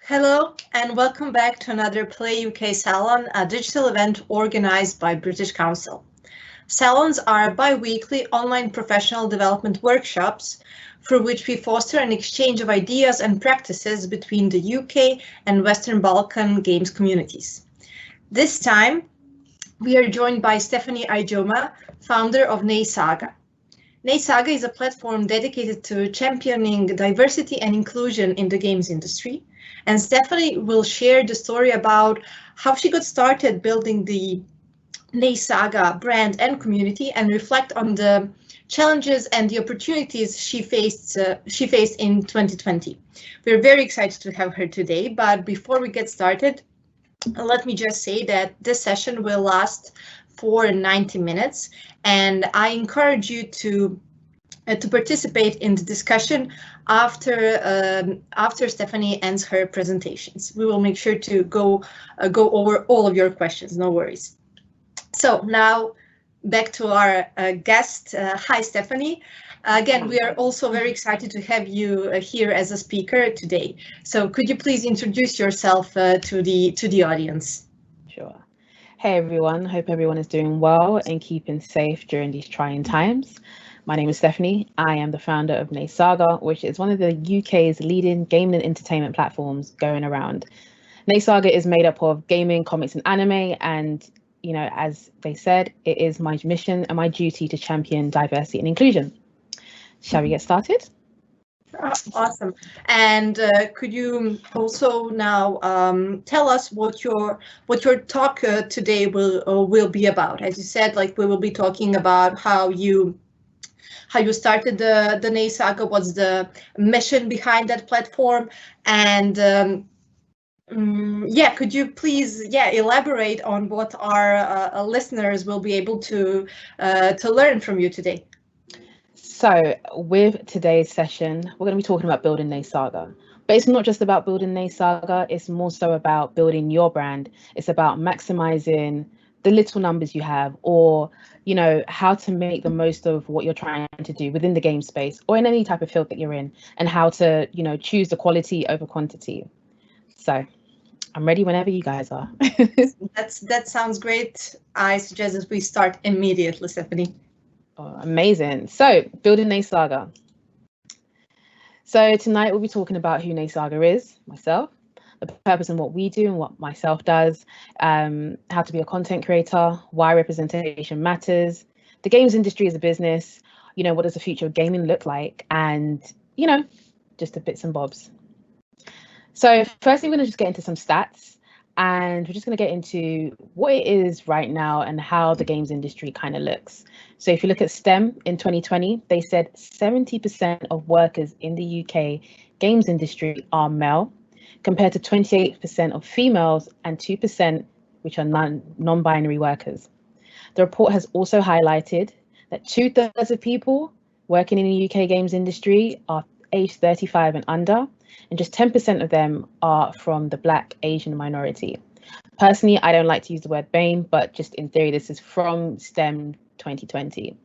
Hello and welcome back to another PlayUK Salon, a digital event organized by British Council. Salons are bi-weekly online professional development workshops through which we foster an exchange of ideas and practices between the UK and Western Balkan games communities. This time, we are joined by Stephanie Ijoma, founder of NNESAGA. NNESAGA is a platform dedicated to championing diversity and inclusion in the games industry. And Stephanie will share the story about how she got started building the NNESAGA brand and community and reflect on the challenges and the opportunities she faced in 2020. We're very excited to have her today, but before we get started, let me just say that this session will last for 90 minutes, and I encourage you to participate in the discussion after Stephanie ends her presentations. We will make sure to go over all of your questions, no worries. So now back to our guest. Hi, Stephanie. Again, we are also very excited to have you here as a speaker today. So could you please introduce yourself to the audience? Sure. Hey everyone, hope everyone is doing well and keeping safe during these trying times. My name is Stephanie. I am the founder of NNESAGA, which is one of the UK's leading gaming and entertainment platforms going around. NNESAGA is made up of gaming, comics and anime, and as they said, it is my mission and my duty to champion diversity and inclusion. Shall we get started? Awesome. And could you also now tell us what your talk today will be about? As you said, like we will be talking about how you started the NNESAGA, what's the mission behind that platform, and could you please elaborate on what our listeners will be able to learn from you today? So with today's session, we're going to be talking about building NNESAGA. But it's not just about building NNESAGA, it's more so about building your brand. It's about maximizing the little numbers you have, or how to make the most of what you're trying to do within the game space or in any type of field that you're in, and how to choose the quality over quantity. So I'm ready whenever you guys are. That sounds great. I suggest that we start immediately, Stephanie. Oh, amazing. So building NNESAGA. So tonight we'll be talking about who NNESAGA is, myself, the purpose and what we do and what myself does, how to be a content creator, why representation matters, the games industry as a business, what does the future of gaming look like, and just the bits and bobs. So firstly, we're going to just get into some stats, and we're just going to get into what it is right now and how the games industry kind of looks. So if you look at STEM in 2020, they said 70% of workers in the UK games industry are male, compared to 28% of females and 2% which are non-binary workers. The report has also highlighted that 2/3 of people working in the UK games industry are aged 35 and under, and just 10% of them are from the Black Asian minority. Personally, I don't like to use the word BAME, but just in theory, this is from STEM 2020.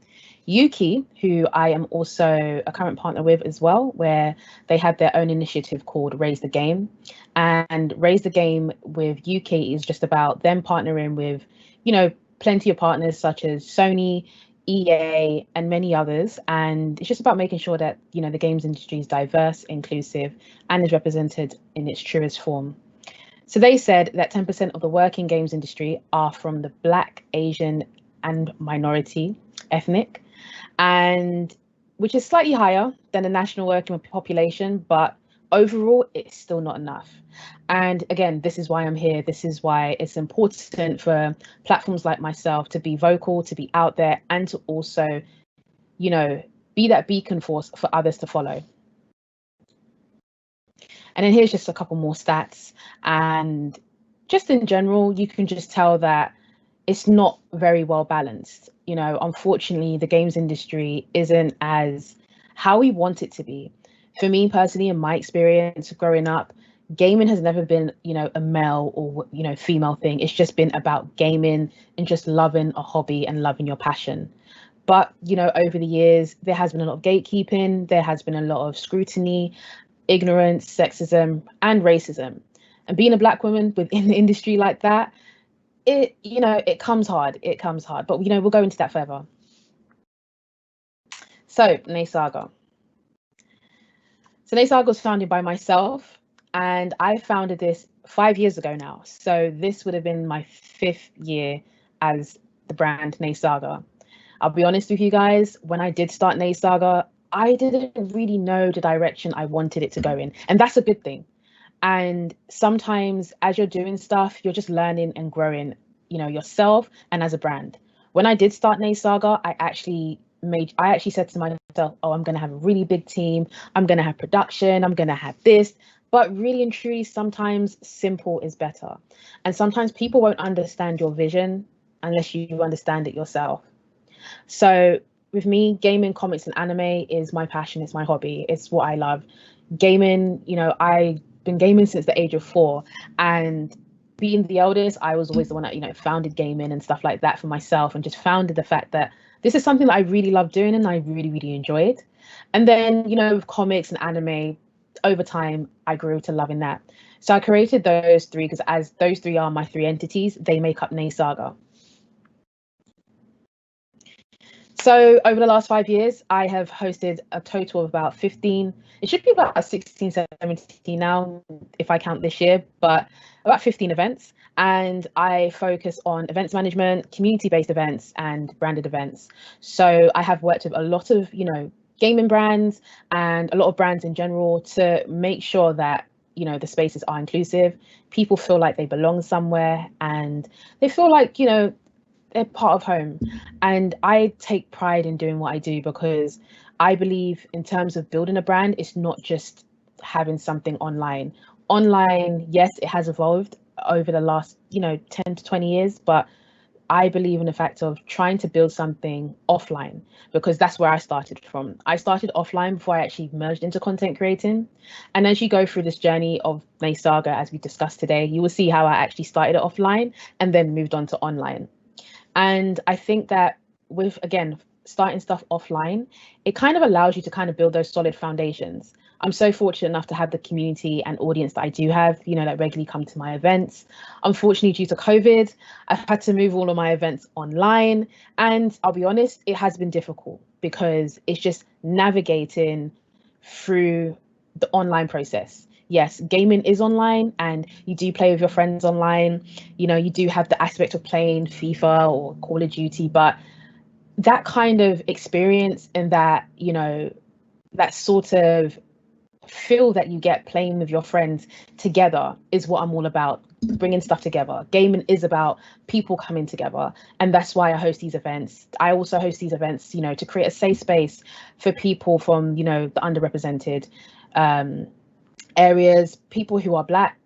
Yuki, who I am also a current partner with as well, where they had their own initiative called Raise the Game. And Raise the Game with Yuki is just about them partnering with, plenty of partners such as Sony, EA, and many others. And it's just about making sure that, the games industry is diverse, inclusive, and is represented in its truest form. So they said that 10% of the working games industry are from the Black, Asian, and minority ethnic, and which is slightly higher than the national working population, but overall it's still not enough. And again, this is why I'm here. This is why it's important for platforms like myself to be vocal, to be out there, and to also, be that beacon force for others to follow. And then here's just a couple more stats. And just in general, you can just tell that it's not very well balanced. Unfortunately, the games industry isn't as how we want it to be. For me personally, in my experience growing up, gaming has never been, a male or, female thing. It's just been about gaming and just loving a hobby and loving your passion. But, over the years, there has been a lot of gatekeeping. There has been a lot of scrutiny, ignorance, sexism, and racism. And being a Black woman within the industry like that, it comes hard. It comes hard. But we'll go into that further. So NNESAGA. So NNESAGA was founded by myself, and I founded this 5 years ago now. So this would have been my 5th year as the brand NNESAGA. I'll be honest with you guys, when I did start NNESAGA, I didn't really know the direction I wanted it to go in. And that's a good thing. And sometimes as you're doing stuff, you're just learning and growing, yourself and as a brand. When I did start NNESAGA, I actually said to myself, oh, I'm going to have a really big team. I'm going to have production. I'm going to have this. But really and truly, sometimes simple is better. And sometimes people won't understand your vision unless you understand it yourself. So with me, gaming, comics, and anime is my passion. It's my hobby. It's what I love. Gaming, I've been gaming since the age of 4. And being the eldest, I was always the one that, founded gaming and stuff like that for myself, and just founded the fact that this is something that I really love doing and I really, really enjoyed. And then, with comics and anime, over time, I grew to loving that. So I created those 3 because as those 3 are my 3 entities, they make up NNESAGA. So over the last 5 years, I have hosted a total of about 15. It should be about 16, 17 now, if I count this year, but about 15 events. And I focus on events management, community-based events, and branded events. So I have worked with a lot of, gaming brands and a lot of brands in general to make sure that, the spaces are inclusive. People feel like they belong somewhere, and they feel like, they're part of home. And I take pride in doing what I do because I believe in terms of building a brand, it's not just having something online. Online, yes, it has evolved over the last, 10 to 20 years, but I believe in the fact of trying to build something offline, because that's where I started from. I started offline before I actually merged into content creating. And as you go through this journey of NNESAGA, as we discussed today, you will see how I actually started it offline and then moved on to online. And I think that with, again, starting stuff offline, it kind of allows you to kind of build those solid foundations. I'm so fortunate enough to have the community and audience that I do have, that regularly come to my events. Unfortunately, due to COVID, I've had to move all of my events online. And I'll be honest, it has been difficult because it's just navigating through the online process. Yes, gaming is online and you do play with your friends online. You do have the aspect of playing FIFA or Call of Duty, but that kind of experience and that, that sort of feel that you get playing with your friends together is what I'm all about, bringing stuff together. Gaming is about people coming together. And that's why I host these events. I also host these events, to create a safe space for people from, the underrepresented areas, people who are Black,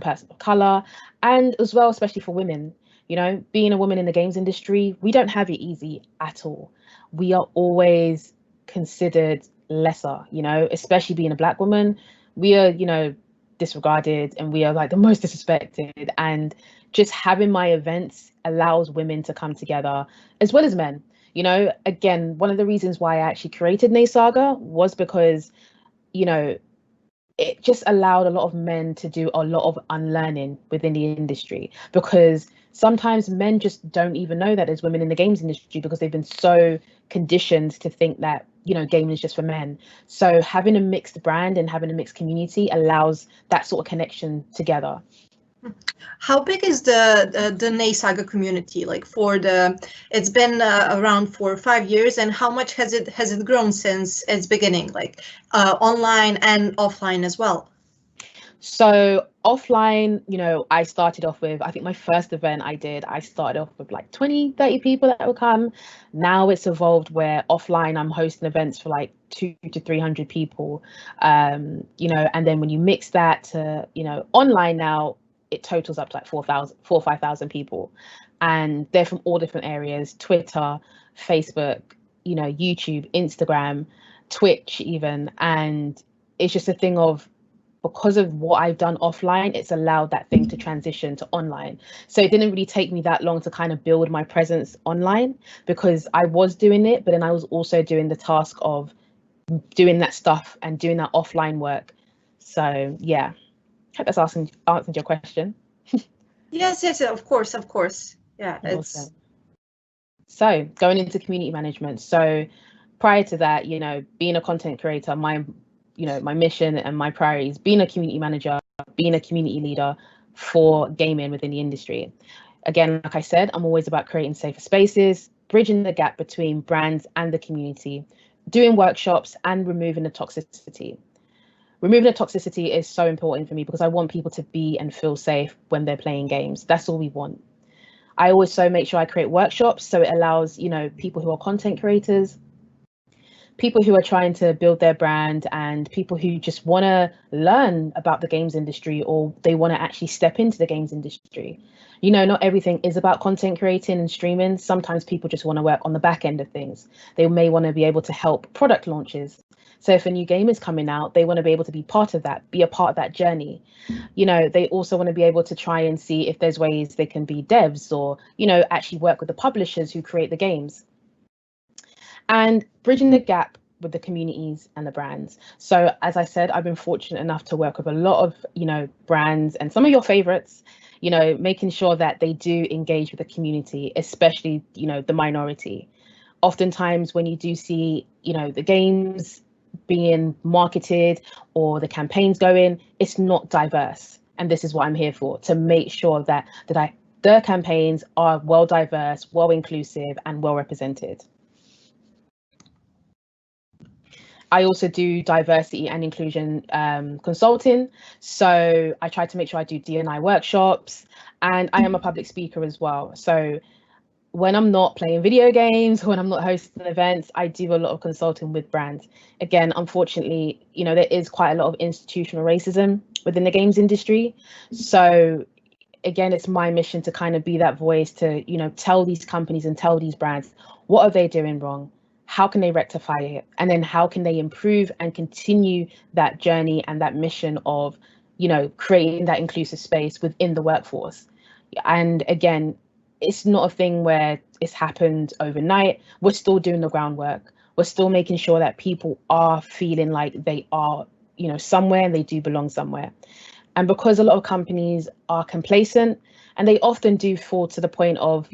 person of color, and as well, especially for women. Being a woman in the games industry, we don't have it easy at all. We are always considered lesser, especially being a Black woman. We are, disregarded, and we are like the most disrespected. And just having my events allows women to come together as well as men. Again, one of the reasons why I actually created NNESAGA was because, it just allowed a lot of men to do a lot of unlearning within the industry, because sometimes men just don't even know that there's women in the games industry because they've been so conditioned to think that, gaming is just for men. So having a mixed brand and having a mixed community allows that sort of connection together. How big is the NNESAGA community? Like it's been around 4 or 5 years, and how much has it grown since its beginning, like online and offline as well? So offline, I started off with, I think my first event I started off with like 20, 30 people that would come. Now it's evolved where offline I'm hosting events for like 200 to 300 people, and then when you mix that to, online now, it totals up to like 4,000 or 5,000 people. And they're from all different areas: Twitter, Facebook, YouTube, Instagram, Twitch even. And it's just a thing of, because of what I've done offline, it's allowed that thing to transition to online. So it didn't really take me that long to kind of build my presence online, because I was doing it, but then I was also doing the task of doing that stuff and doing that offline work. So yeah. Hope that's answered your question. Yes, of course. Yeah, Awesome. So going into community management. So prior to that, being a content creator, my mission and my priorities, being a community manager, being a community leader for gaming within the industry. Again, like I said, I'm always about creating safer spaces, bridging the gap between brands and the community, doing workshops and removing the toxicity. Removing the toxicity is so important for me because I want people to be and feel safe when they're playing games. That's all we want. I also make sure I create workshops so it allows, people who are content creators, people who are trying to build their brand, and people who just want to learn about the games industry, or they want to actually step into the games industry. Not everything is about content creating and streaming. Sometimes people just want to work on the back end of things. They may want to be able to help product launches. So if a new game is coming out, they want to be able to be part of that, be a part of that journey. They also want to be able to try and see if there's ways they can be devs or, actually work with the publishers who create the games. And bridging the gap with the communities and the brands. So as I said, I've been fortunate enough to work with a lot of, brands and some of your favorites, making sure that they do engage with the community, especially, the minority. Oftentimes when you do see, the games being marketed or the campaigns going, it's not diverse. And this is what I'm here for, to make sure that the campaigns are well diverse, well inclusive, and well represented. I also do diversity and inclusion consulting. So I try to make sure I do D&I workshops, and I am a public speaker as well. So when I'm not playing video games, when I'm not hosting events, I do a lot of consulting with brands. Again, unfortunately, there is quite a lot of institutional racism within the games industry. So again, it's my mission to kind of be that voice to, tell these companies and tell these brands, what are they doing wrong? How can they rectify it? And then how can they improve and continue that journey and that mission of, creating that inclusive space within the workforce? And again, it's not a thing where it's happened overnight. We're still doing the groundwork. We're still making sure that people are feeling like they are, somewhere and they do belong somewhere. And because a lot of companies are complacent, and they often do fall to the point of,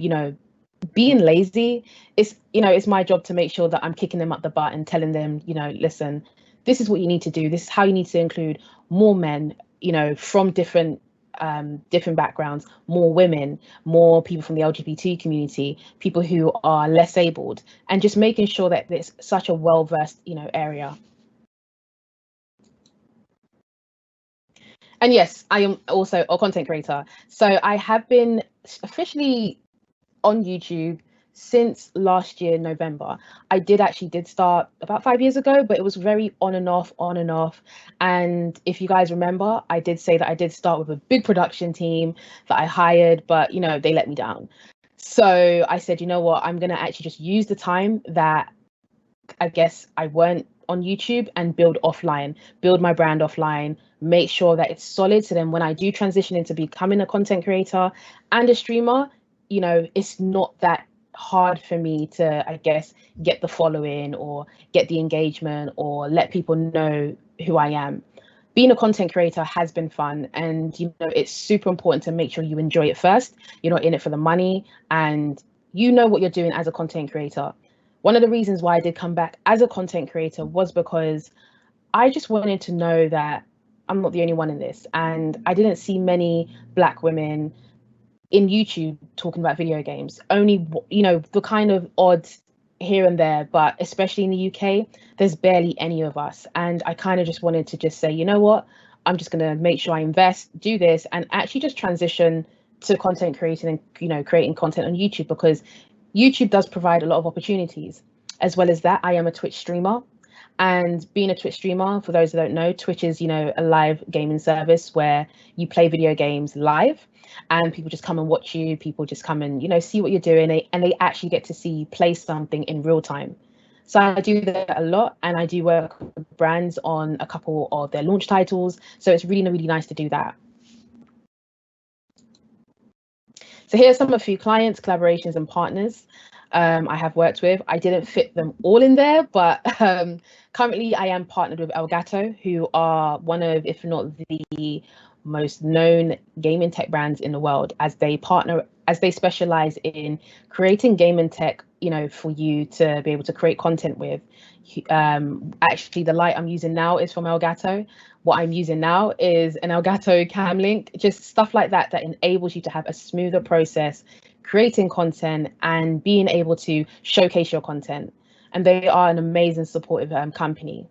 being lazy, it's my job to make sure that I'm kicking them up the butt and telling them, listen, this is what you need to do. This is how you need to include more men, from different backgrounds, more women, more people from the LGBT community, people who are less abled, and just making sure that it's such a well-versed, area. And yes, I am also a content creator. So I have been officially on YouTube since last year, November. I did start about 5 years ago, but it was very on and off. And if you guys remember, I did say that I did start with a big production team that I hired, but they let me down. So I said, you know what, I'm going to actually just use the time that I guess I weren't on YouTube and build my brand offline, make sure that it's solid. So then when I do transition into becoming a content creator and a streamer, it's not that hard for me to, I guess, get the following or get the engagement or let people know who I am. Being a content creator has been fun, and it's super important to make sure you enjoy it first. You're not in it for the money, and you know what you're doing as a content creator. One of the reasons why I did come back as a content creator was because I just wanted to know that I'm not the only one in this, and I didn't see many Black women in YouTube talking about video games. Only, the kind of odd here and there, but especially in the UK, there's barely any of us. And I kind of just wanted to just say, you know what, I'm just going to make sure I invest, do this, and actually just transition to content creating and, creating content on YouTube, because YouTube does provide a lot of opportunities. As well as that, I am a Twitch streamer. And being a Twitch streamer, for those that don't know, Twitch is, a live gaming service where you play video games live and people just come and watch you. People just come and, see what you're doing, and they actually get to see you play something in real time. So I do that a lot, and I do work with brands on a couple of their launch titles. So it's really, really nice to do that. So here's some of a few clients, collaborations, and partners I have worked with. I didn't fit them all in there, but currently I am partnered with Elgato, who are one of, if not the most known gaming tech brands in the world, as they specialize in creating gaming tech, for you to be able to create content with. Actually, the light I'm using now is from Elgato. What I'm using now is an Elgato Cam Link, just stuff like that enables you to have a smoother process, creating content and being able to showcase your content. And they are an amazing supportive company.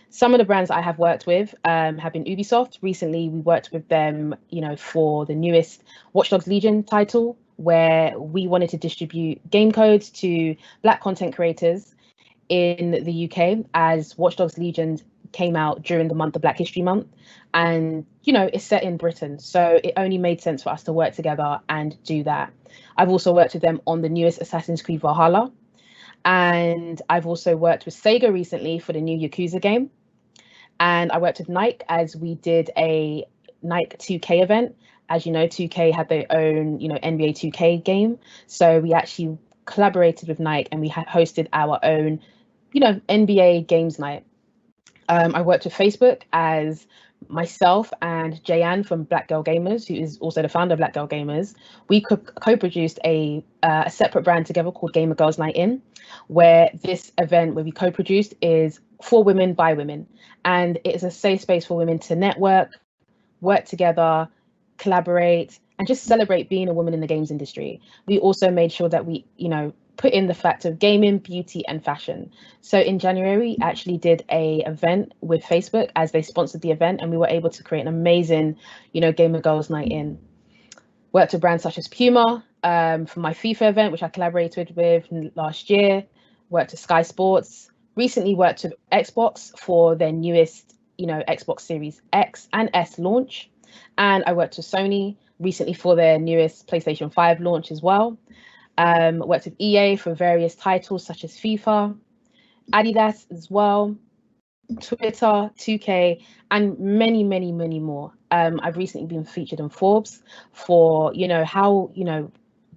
Some of the brands I have worked with have been Ubisoft. Recently, we worked with them, for the newest Watch Dogs Legion title, where we wanted to distribute game codes to Black content creators in the UK, as Watch Dogs Legion came out during the month of Black History Month. And, it's set in Britain. So it only made sense for us to work together and do that. I've also worked with them on the newest Assassin's Creed Valhalla. And I've also worked with Sega recently for the new Yakuza game. And I worked with Nike as we did a Nike 2K event. As you know, 2K had their own, NBA 2K game. So we actually collaborated with Nike and we hosted our own, NBA games night. I worked with Facebook as myself and Jayan from Black Girl Gamers, who is also the founder of Black Girl Gamers. We co-produced a separate brand together called Gamer Girls Night In, where this event where we co-produced is for women by women. And it is a safe space for women to network, work together, collaborate, and just celebrate being a woman in the games industry. We also made sure that we, put in the fact of gaming, beauty, and fashion. So in January, we actually did a event with Facebook as they sponsored the event, and we were able to create an amazing, Gamer Girls Night In. Worked with brands such as Puma for my FIFA event, which I collaborated with last year. Worked with Sky Sports. Recently worked with Xbox for their newest, Xbox Series X and S launch. And I worked with Sony recently for their newest PlayStation 5 launch as well. Worked with EA for various titles such as FIFA, Adidas as well, Twitter, 2K, and many, many, many more. I've recently been featured in Forbes for, how,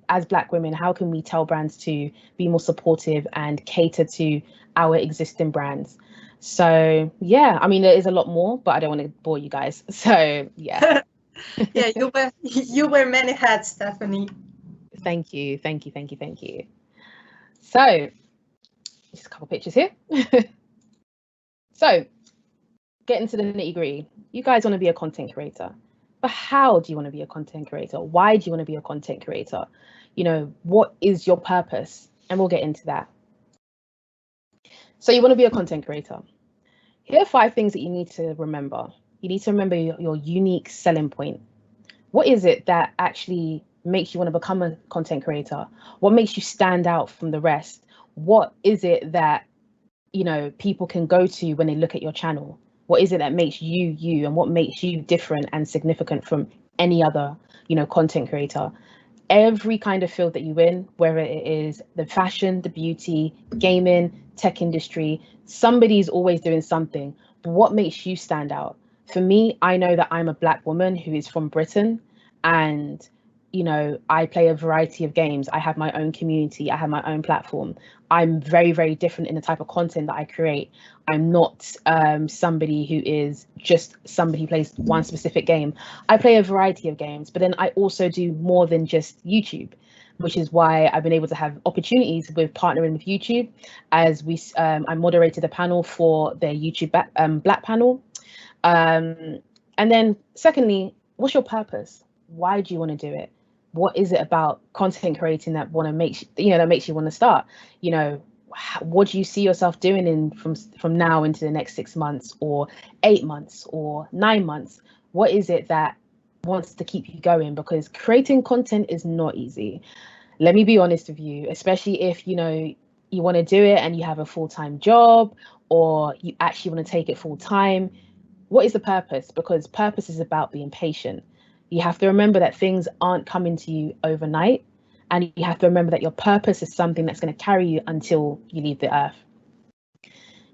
as Black women, how can we tell brands to be more supportive and cater to our existing brands? So, yeah, I mean, there is a lot more, but I don't want to bore you guys. So, yeah. Yeah, you wear many hats, Stephanie. Thank you. So, just a couple pictures here. So, getting to the nitty-gritty. You guys want to be a content creator, but how do you want to be a content creator? Why do you want to be a content creator? What is your purpose? And we'll get into that. So you want to be a content creator. Here are 5 things that you need to remember. You need to remember your unique selling point. What is it that actually makes you want to become a content creator? What makes you stand out from the rest? What is it that, people can go to when they look at your channel? What is it that makes you you, and what makes you different and significant from any other, content creator? Every kind of field that you're in, whether it is the fashion, the beauty, gaming, tech industry, somebody's always doing something. But what makes you stand out? For me, I know that I'm a Black woman who is from Britain, and I play a variety of games. I have my own community. I have my own platform. I'm very, very different in the type of content that I create. I'm not somebody who is just somebody who plays one specific game. I play a variety of games, but then I also do more than just YouTube, which is why I've been able to have opportunities with partnering with YouTube, as I moderated a panel for their YouTube Black panel. And then secondly, what's your purpose? Why do you want to do it? What is it about content creating that makes you want to start? What do you see yourself doing from now into the next 6 months or 8 months or 9 months? What is it that wants to keep you going? Because creating content is not easy. Let me be honest with you, especially if you want to do it and you have a full-time job, or you actually want to take it full-time. What is the purpose? Because purpose is about being patient. You have to remember that things aren't coming to you overnight, and you have to remember that your purpose is something that's going to carry you until you leave the earth.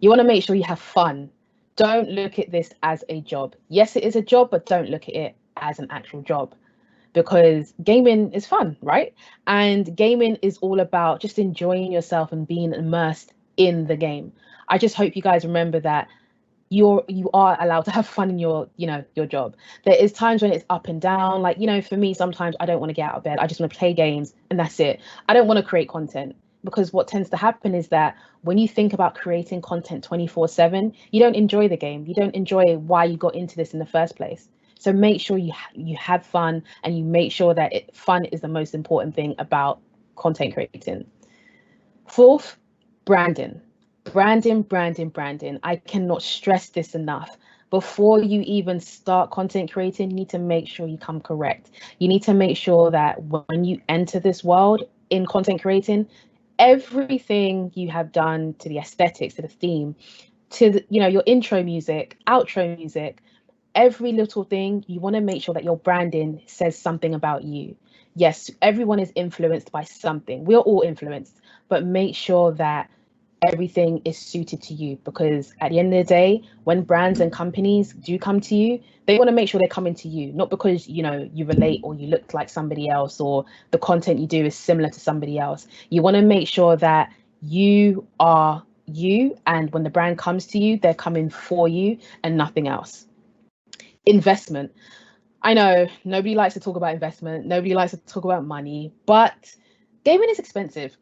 You want to make sure you have fun. Don't look at this as a job. Yes, it is a job, but don't look at it as an actual job, because gaming is fun, right? And gaming is all about just enjoying yourself and being immersed in the game. I just hope you guys remember that you are allowed to have fun in your your job. There is times when it's up and down. Like, for me, sometimes I don't want to get out of bed. I just want to play games and that's it. I don't want to create content, because what tends to happen is that when you think about creating content 24/7, you don't enjoy the game. You don't enjoy why you got into this in the first place. So make sure you have fun, and you make sure that fun is the most important thing about content creating. Fourth, branding. Branding. I cannot stress this enough. Before you even start content creating, you need to make sure you come correct. You need to make sure that when you enter this world in content creating, everything you have done to the aesthetics, to the theme, to your intro music, outro music, every little thing, you want to make sure that your branding says something about you. Yes, everyone is influenced by something. We're all influenced, but make sure that everything is suited to you, because at the end of the day, when brands and companies do come to you, they want to make sure they're coming to you, not because you relate or you look like somebody else or the content you do is similar to somebody else. You want to make sure that you are you, and when the brand comes to you, they're coming for you and nothing else. Investment. I know nobody likes to talk about investment, nobody likes to talk about money, but gaming is expensive.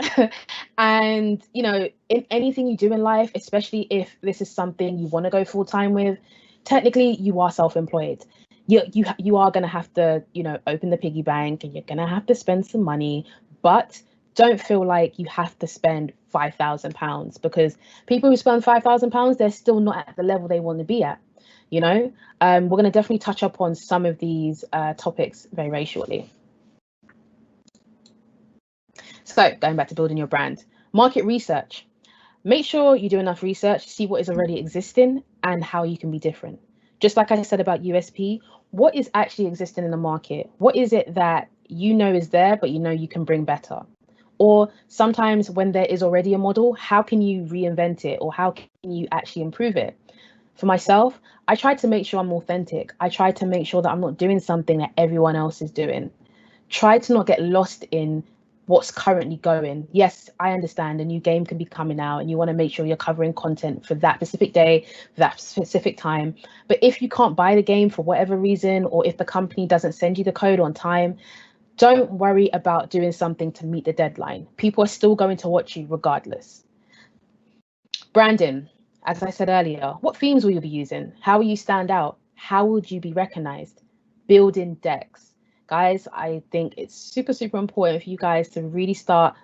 And in anything you do in life, especially if this is something you want to go full time with, technically you are self-employed. You are going to have to open the piggy bank, and you're going to have to spend some money, but don't feel like you have to spend £5,000, because people who spend £5,000, they're still not at the level they want to be at. We're going to definitely touch up on some of these topics very, very shortly. So going back to building your brand, market research. Make sure you do enough research, see what is already existing and how you can be different. Just like I said about USP, what is actually existing in the market? What is it that is there, but you can bring better? Or sometimes when there is already a model, how can you reinvent it, or how can you actually improve it? For myself, I try to make sure I'm authentic. I try to make sure that I'm not doing something that everyone else is doing. Try to not get lost in what's currently going. Yes, I understand a new game can be coming out and you want to make sure you're covering content for that specific day, that specific time. But if you can't buy the game for whatever reason, or if the company doesn't send you the code on time, don't worry about doing something to meet the deadline. People are still going to watch you regardless. Branding. As I said earlier, what themes will you be using? How will you stand out? How would you be recognized? Building decks. Guys, I think it's super, super important for you guys to really start,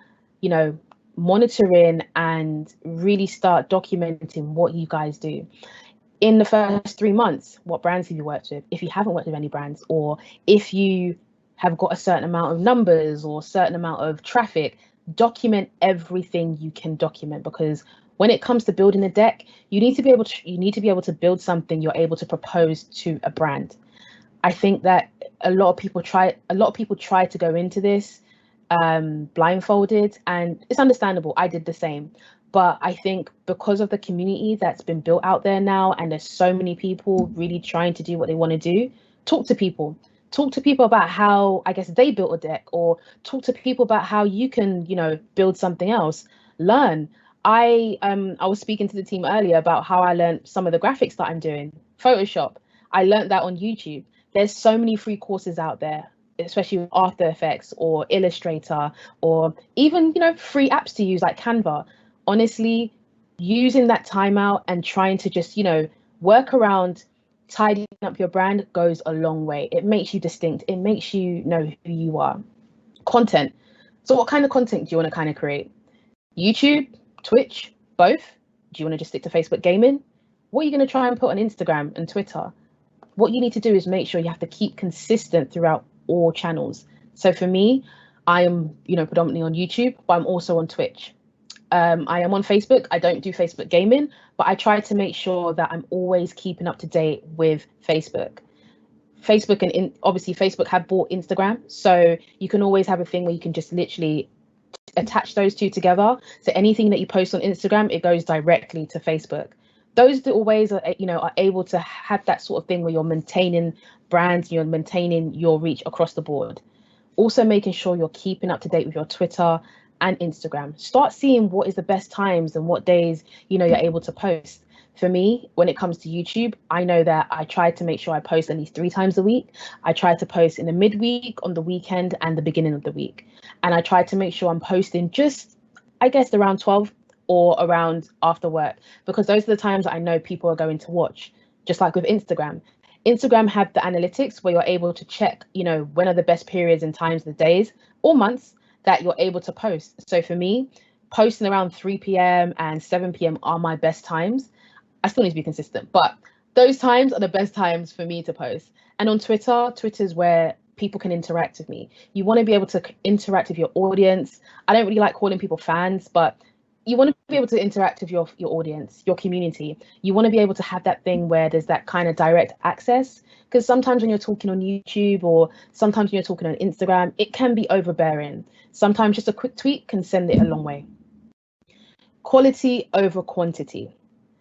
monitoring and really start documenting what you guys do. In the first 3 months, what brands have you worked with? If you haven't worked with any brands, or if you have got a certain amount of numbers or a certain amount of traffic, document everything you can document, because when it comes to building a deck, you need to be able to build something you're able to propose to a brand. I think that a lot of people try to go into this blindfolded, and it's understandable. I did the same. But I think because of the community that's been built out there now, and there's so many people really trying to do what they want to do, talk to people about how, I guess, they built a deck, or talk to people about how you can, build something else. Learn. I was speaking to the team earlier about how I learned some of the graphics that I'm doing. Photoshop. I learned that on YouTube. There's so many free courses out there, especially with After Effects or Illustrator, or even, free apps to use like Canva. Honestly, using that time out and trying to just, work around tidying up your brand goes a long way. It makes you distinct. It makes you know who you are. Content. So what kind of content do you want to kind of create? YouTube, Twitch, both? Do you want to just stick to Facebook gaming? What are you going to try and put on Instagram and Twitter? What you need to do is make sure you have to keep consistent throughout all channels. So for me, I am, predominantly on YouTube, but I'm also on Twitch. I am on Facebook. I don't do Facebook gaming, but I try to make sure that I'm always keeping up to date with Facebook. Facebook and obviously Facebook have bought Instagram, so you can always have a thing where you can just literally attach those two together. So anything that you post on Instagram, it goes directly to Facebook. Those little ways are able to have that sort of thing where you're maintaining brands, you're maintaining your reach across the board. Also making sure you're keeping up to date with your Twitter and Instagram. Start seeing what is the best times and what days, you're able to post. For me, when it comes to YouTube, I know that I try to make sure I post at least 3 times a week. I try to post in the midweek, on the weekend, and the beginning of the week. And I try to make sure I'm posting just, I guess, around 12 or around after work, because those are the times I know people are going to watch. Just like with Instagram. Instagram have the analytics where you're able to check, when are the best periods and times of the days or months that you're able to post. So for me, posting around 3 p.m. and 7 p.m. are my best times. I still need to be consistent, but those times are the best times for me to post. And on Twitter's where people can interact with me. You want to be able to interact with your audience. I don't really like calling people fans, but you want to be able to interact with your audience, your community. You want to be able to have that thing where there's that kind of direct access, because sometimes when you're talking on YouTube or sometimes when you're talking on Instagram, it can be overbearing. Sometimes just a quick tweet can send it a long way. Quality over quantity.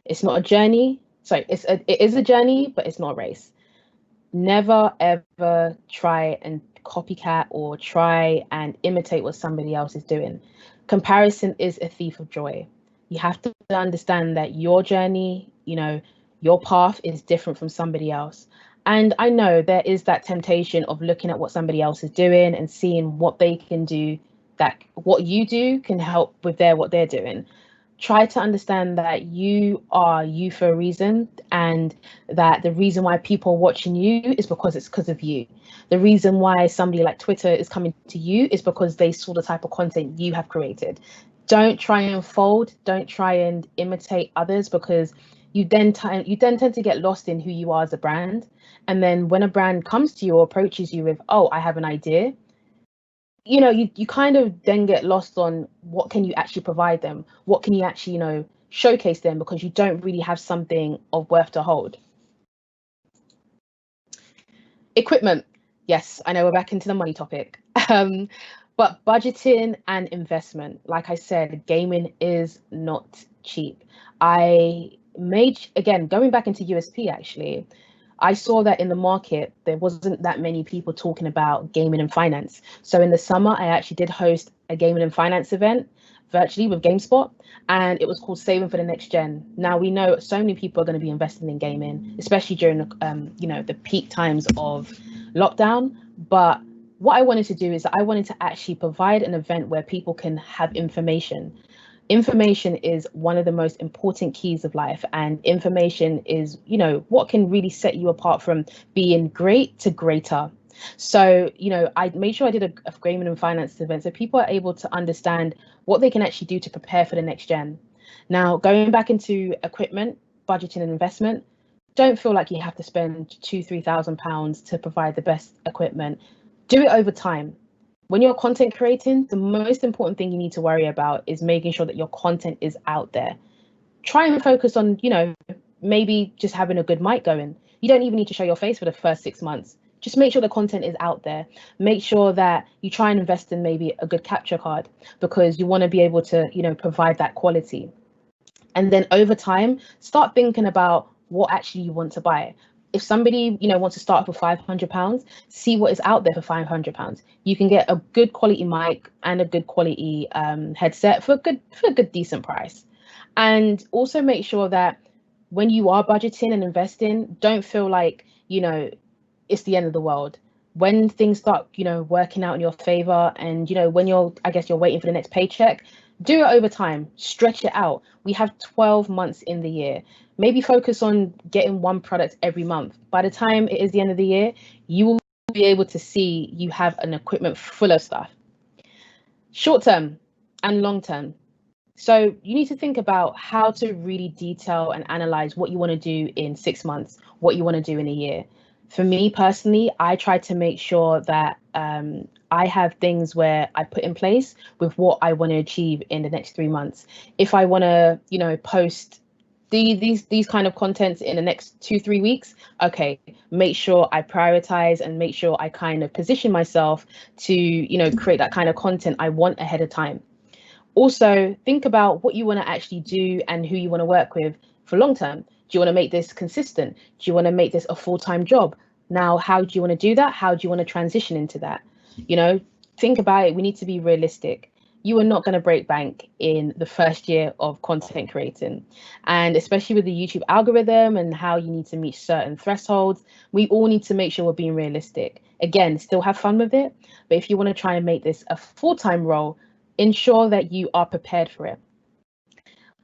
It's not a journey. Sorry, it is a journey, but it's not a race. Never, ever try and copycat or try and imitate what somebody else is doing. Comparison is a thief of joy. You have to understand that your journey, your path is different from somebody else. And I know there is that temptation of looking at what somebody else is doing and seeing what they can do, that what you do can help with what they're doing. Try to understand that you are you for a reason, and that the reason why people are watching you is because it's because of you. The reason why somebody like Twitter is coming to you is because they saw the type of content you have created. Don't try and fold, don't try and imitate others, because you then tend to get lost in who you are as a brand. And then when a brand comes to you or approaches you with, oh, I have an idea, you kind of then get lost on what can you actually provide them? What can you actually, showcase them, because you don't really have something of worth to hold. Equipment. Yes, I know we're back into the money topic. But budgeting and investment, like I said, gaming is not cheap. Going back into USP, actually, I saw that in the market, there wasn't that many people talking about gaming and finance. So in the summer, I actually did host a gaming and finance event virtually with GameSpot, and it was called Saving for the Next Gen. Now, we know so many people are going to be investing in gaming, especially during the peak times of lockdown. But what I wanted to do is I wanted to actually provide an event where people can have information. Information is one of the most important keys of life, and information is, what can really set you apart from being great to greater. So, I made sure I did a gaming and finance event so people are able to understand what they can actually do to prepare for the next gen. Now, going back into equipment, budgeting and investment, don't feel like you have to spend £2,000-3,000 to provide the best equipment. Do it over time. When you're content creating, the most important thing you need to worry about is making sure that your content is out there. Try and focus on, maybe just having a good mic going. You don't even need to show your face for the first 6 months. Just make sure the content is out there. Make sure that you try and invest in maybe a good capture card, because you want to be able to, provide that quality. And then over time, start thinking about what actually you want to buy. If somebody, wants to start for £500, see what is out there for £500. You can get a good quality mic and a good quality headset for a good decent price. And also make sure that when you are budgeting and investing, don't feel like, it's the end of the world. When things start, working out in your favor, and, when you're waiting for the next paycheck, do it over time, stretch it out. We have 12 months in the year. Maybe focus on getting one product every month. By the time it is the end of the year, you will be able to see you have an equipment full of stuff. Short term and long term. So you need to think about how to really detail and analyze what you want to do in 6 months, what you want to do in a year. For me personally, I try to make sure that I have things where I put in place with what I want to achieve in the next 3 months. If I want to, post these kind of contents in the next 2-3 weeks, okay, make sure I prioritize and make sure I kind of position myself to, create that kind of content I want ahead of time. Also, think about what you want to actually do and who you want to work with for long term. Do you want to make this consistent? Do you want to make this a full-time job? Now, how do you want to do that? How do you want to transition into that? Think about it. We need to be realistic. you are not going to break bank in the first year of content creating. And especially with the YouTube algorithm and how you need to meet certain thresholds, we all need to make sure we're being realistic. Again, still have fun with it, but if you want to try and make this a full-time role, ensure that you are prepared for it.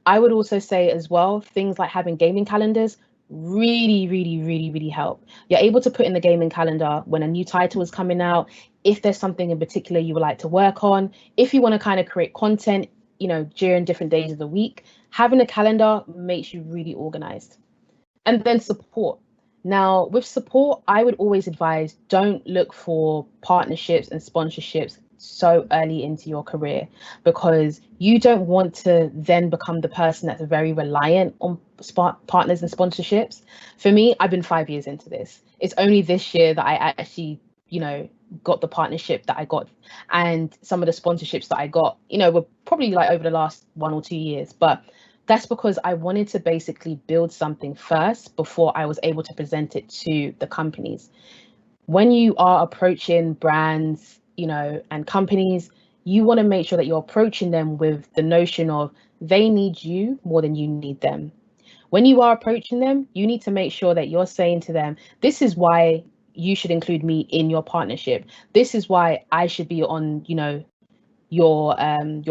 I would also say as well, things like having gaming calendars really help. You're able to put in the gaming calendar when a new title is coming out, if there's something in particular you would like to work on, if you want to kind of create content, during different days of the week, having a calendar makes you really organized. And then support. Now, with support, I would always advise, don't look for partnerships and sponsorships so early into your career, because you don't want to then become the person that's very reliant on partners and sponsorships. For me, I've been 5 years into this. It's only this year that I actually, got the partnership that I got, and some of the sponsorships that I got, were probably like over the last 1 or 2 years. But that's because I wanted to basically build something first before I was able to present it to the companies. When you are approaching brands, and companies, you want to make sure that you're approaching them with the notion of they need you more than you need them. When you are approaching them, you need to make sure that you're saying to them, this is why you should include me in your partnership. This is why I should be on, your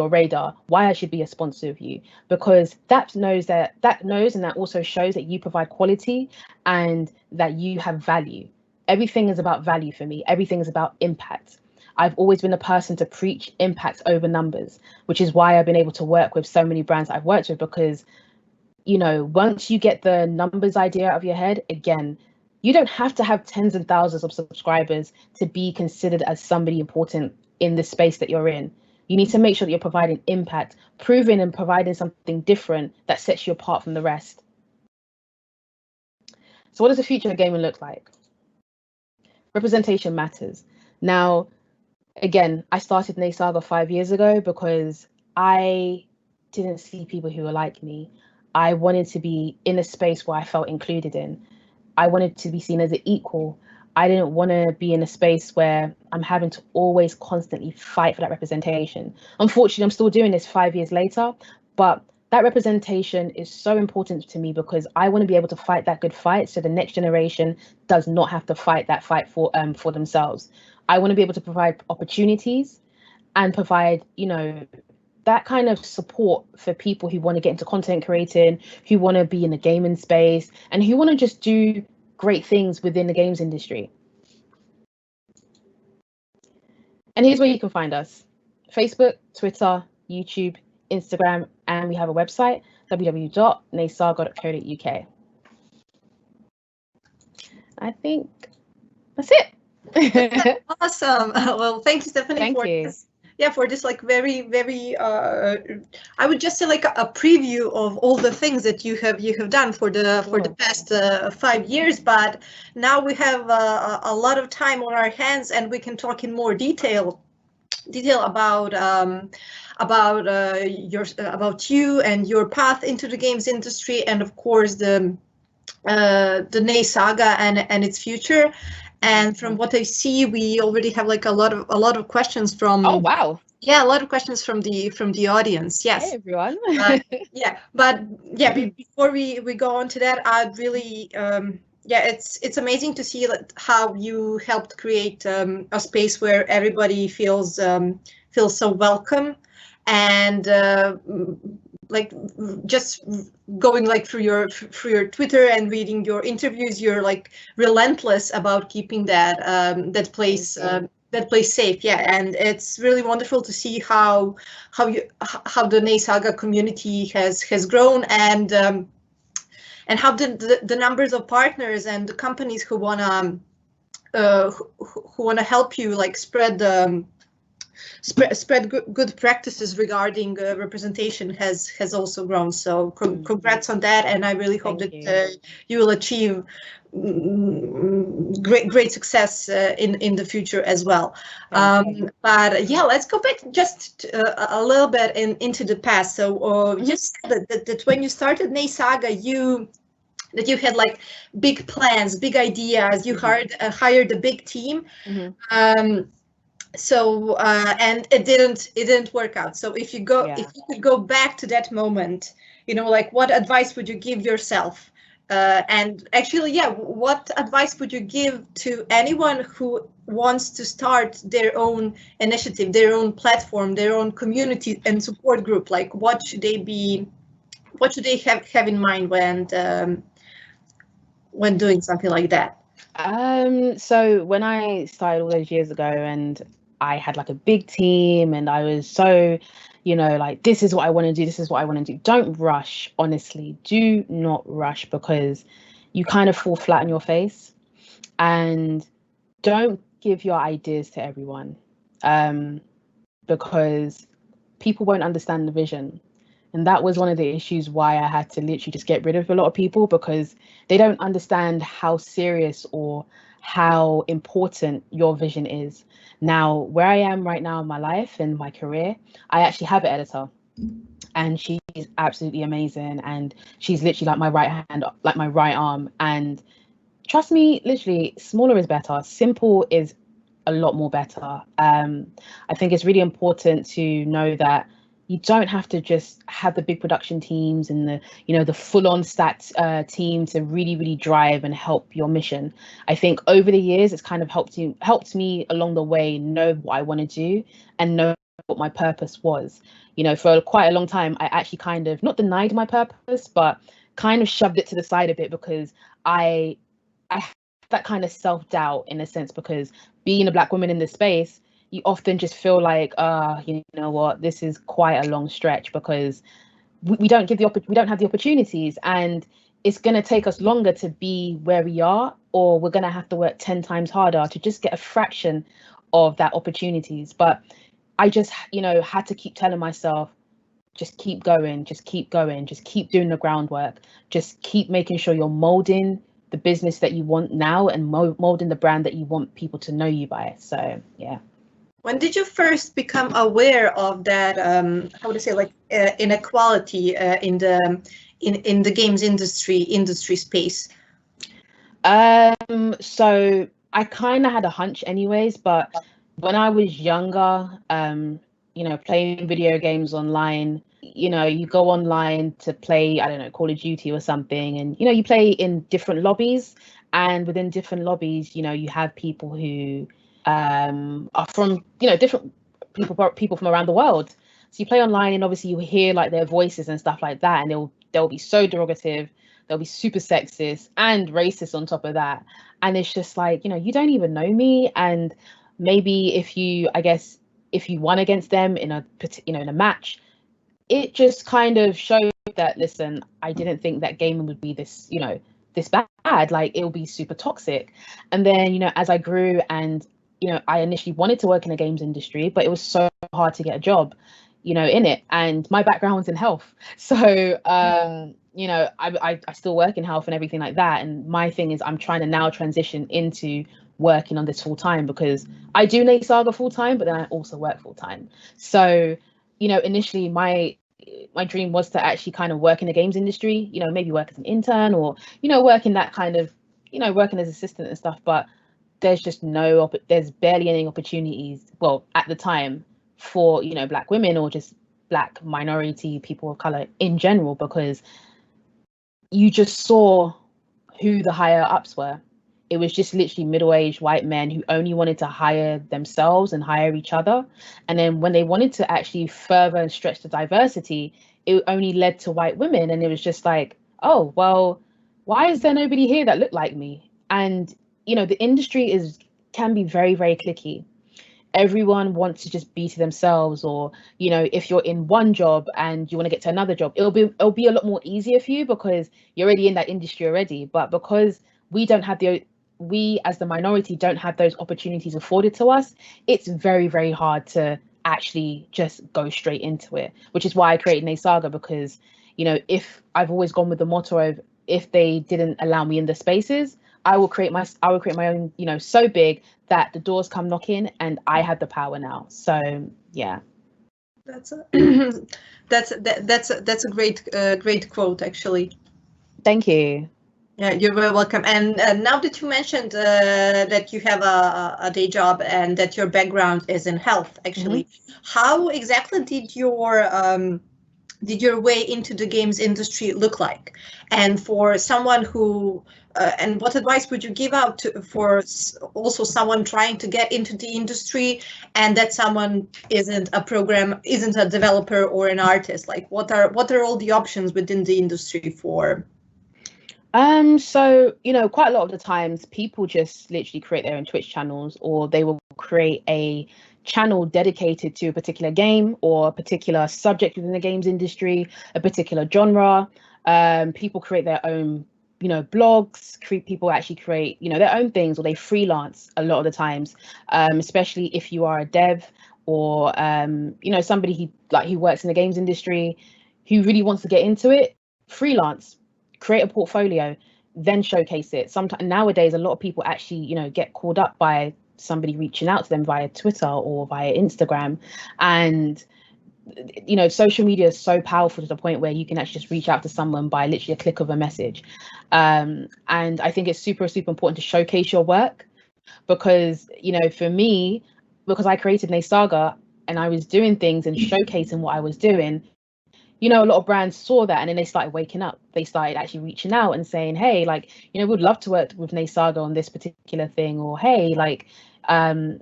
radar, why I should be a sponsor of you, because that knows and that also shows that you provide quality and that you have value. Everything is about value for me. Everything is about impact. I've always been a person to preach impact over numbers, which is why I've been able to work with so many brands I've worked with, because, once you get the numbers idea out of your head, again, you don't have to have tens and thousands of subscribers to be considered as somebody important in the space that you're in. You need to make sure that you're providing impact, proving and providing something different that sets you apart from the rest. So what does the future of gaming look like? Representation matters. Now, again, I started NNESAGA 5 years ago because I didn't see people who were like me. I wanted to be in a space where I felt included in. I wanted to be seen as an equal. I didn't want to be in a space where I'm having to always constantly fight for that representation. Unfortunately, I'm still doing this 5 years later, but that representation is so important to me because I want to be able to fight that good fight so the next generation does not have to fight that fight for themselves. I want to be able to provide opportunities and provide, that kind of support for people who want to get into content creating, who want to be in the gaming space, and who want to just do great things within the games industry. And here's where you can find us: Facebook, Twitter, YouTube, Instagram, and we have a website, www.nnesaga.co.uk. I think that's it. Awesome. Well, thank you, Stephanie, this. Yeah, for this like very I would just say like a preview of all the things that you have done for the past 5 years. But now we have a lot of time on our hands, and we can talk in more detail about you and your path into the games industry, and of course the NNESAGA and its future. And from what I see, we already have like a lot of questions from. Oh wow! Yeah, a lot of questions from the audience. Yes. Hey everyone. Before we go on to that, I'd really it's amazing to see how you helped create a space where everybody feels so welcome, and like just going like through your Twitter and reading your interviews, you're like relentless about keeping that place safe. Yeah, and it's really wonderful to see how the NNESAGA community has grown, and how the numbers of partners and the companies who wanna help you like spread good practices regarding representation has also grown. So congrats on that, and I really hope that you will achieve great success in the future as well. But yeah, let's go back just a little bit into the past. So you said that when you started NNESAGA, that you had like big plans, big ideas. You hired a big team. So and it didn't work out. So if you could go back to that moment, like what advice would you give yourself? And actually, yeah, what advice would you give to anyone who wants to start their own initiative, their own platform, their own community and support group? Like, what should they have in mind when doing something like that? So when I started all those years ago, and I had like a big team, and I was so, like, this is what I want to do, this is what I want to do. Don't rush, honestly. Do not rush, because you kind of fall flat on your face. And don't give your ideas to everyone, because people won't understand the vision. And that was one of the issues why I had to literally just get rid of a lot of people, because they don't understand how serious or how important your vision is. Now, where I am right now in my life and my career, I actually have an editor, and she's absolutely amazing. And she's literally like my right hand, like my right arm. And trust me, literally, smaller is better. Simple is a lot more better. I think it's really important to know that you don't have to just have the big production teams and the full-on stats team to really drive and help your mission. I think over the years it's kind of helped me along the way know what I want to do and know what my purpose was. For quite a long time I actually kind of not denied my purpose, but kind of shoved it to the side a bit, because I have that kind of self-doubt in a sense, because being a Black woman in this space, you often just feel like, you know what, this is quite a long stretch, because we don't have the opportunities, and it's going to take us longer to be where we are, or we're going to have to work 10 times harder to just get a fraction of that opportunities. But I just, had to keep telling myself, just keep going, just keep doing the groundwork, just keep making sure you're molding the business that you want now and molding the brand that you want people to know you by. So, yeah. When did you first become aware of that, how would I say, like inequality in the games industry space? So I kind of had a hunch anyways, but when I was younger, playing video games online, you go online to play, I don't know, Call of Duty or something, and you play in different lobbies, and within different lobbies, you have people who are from different people from around the world. So you play online, and obviously you hear like their voices and stuff like that, and they'll be so derogative, they'll be super sexist and racist on top of that. And it's just like, you don't even know me, and maybe if you won against them in a match, it just kind of showed that, listen, I didn't think that gaming would be this bad, like it'll be super toxic. And then as I grew, and I initially wanted to work in the games industry, but it was so hard to get a job in it, and my background's in health, so I still work in health and everything like that. And my thing is, I'm trying to now transition into working on this full time, because I do NNESAGA full time, but then I also work full time. So initially my dream was to actually kind of work in the games industry, maybe work as an intern, or work in that kind of working as assistant and stuff. But there's barely any opportunities, well, at the time, for Black women or just Black minority people of color in general, because you just saw who the higher ups were. It was just literally middle-aged white men who only wanted to hire themselves and hire each other. And then when they wanted to actually further and stretch the diversity, it only led to white women. And it was just like, oh, well, why is there nobody here that looked like me? And the industry can be very, very cliquey. Everyone wants to just be to themselves, or if you're in one job and you want to get to another job, it'll be a lot more easier for you because you're already in that industry already. But because we as the minority don't have those opportunities afforded to us, it's very, very hard to actually just go straight into it, which is why I created NNESAGA, because if I've always gone with the motto of, if they didn't allow me in the spaces, I will create my own, so big that the doors come knocking and I have the power now. So yeah. That's a great quote, actually. Thank you. Yeah, you're very welcome. And now that you mentioned that you have a day job and that your background is in health, actually, how exactly did your way into the games industry look like? And for someone who, and what advice would you give out for also someone trying to get into the industry and that someone isn't a developer or an artist? Like, what are all the options within the industry for? So, quite a lot of the times people just literally create their own Twitch channels, or they will create a channel dedicated to a particular game or a particular subject within the games industry, a particular genre. People create their own, blogs, people actually create, their own things, or they freelance a lot of the times, especially if you are a dev or, somebody who works in the games industry who really wants to get into it, freelance, create a portfolio, then showcase it. Sometimes nowadays, a lot of people actually, get called up by somebody reaching out to them via Twitter or via Instagram. And, social media is so powerful to the point where you can actually just reach out to someone by literally a click of a message. And I think it's super, super important to showcase your work because, for me, because I created NNESAGA and I was doing things and showcasing what I was doing, a lot of brands saw that and then they started waking up. They started actually reaching out and saying, hey, like, we'd love to work with NNESAGA on this particular thing, or hey, like, can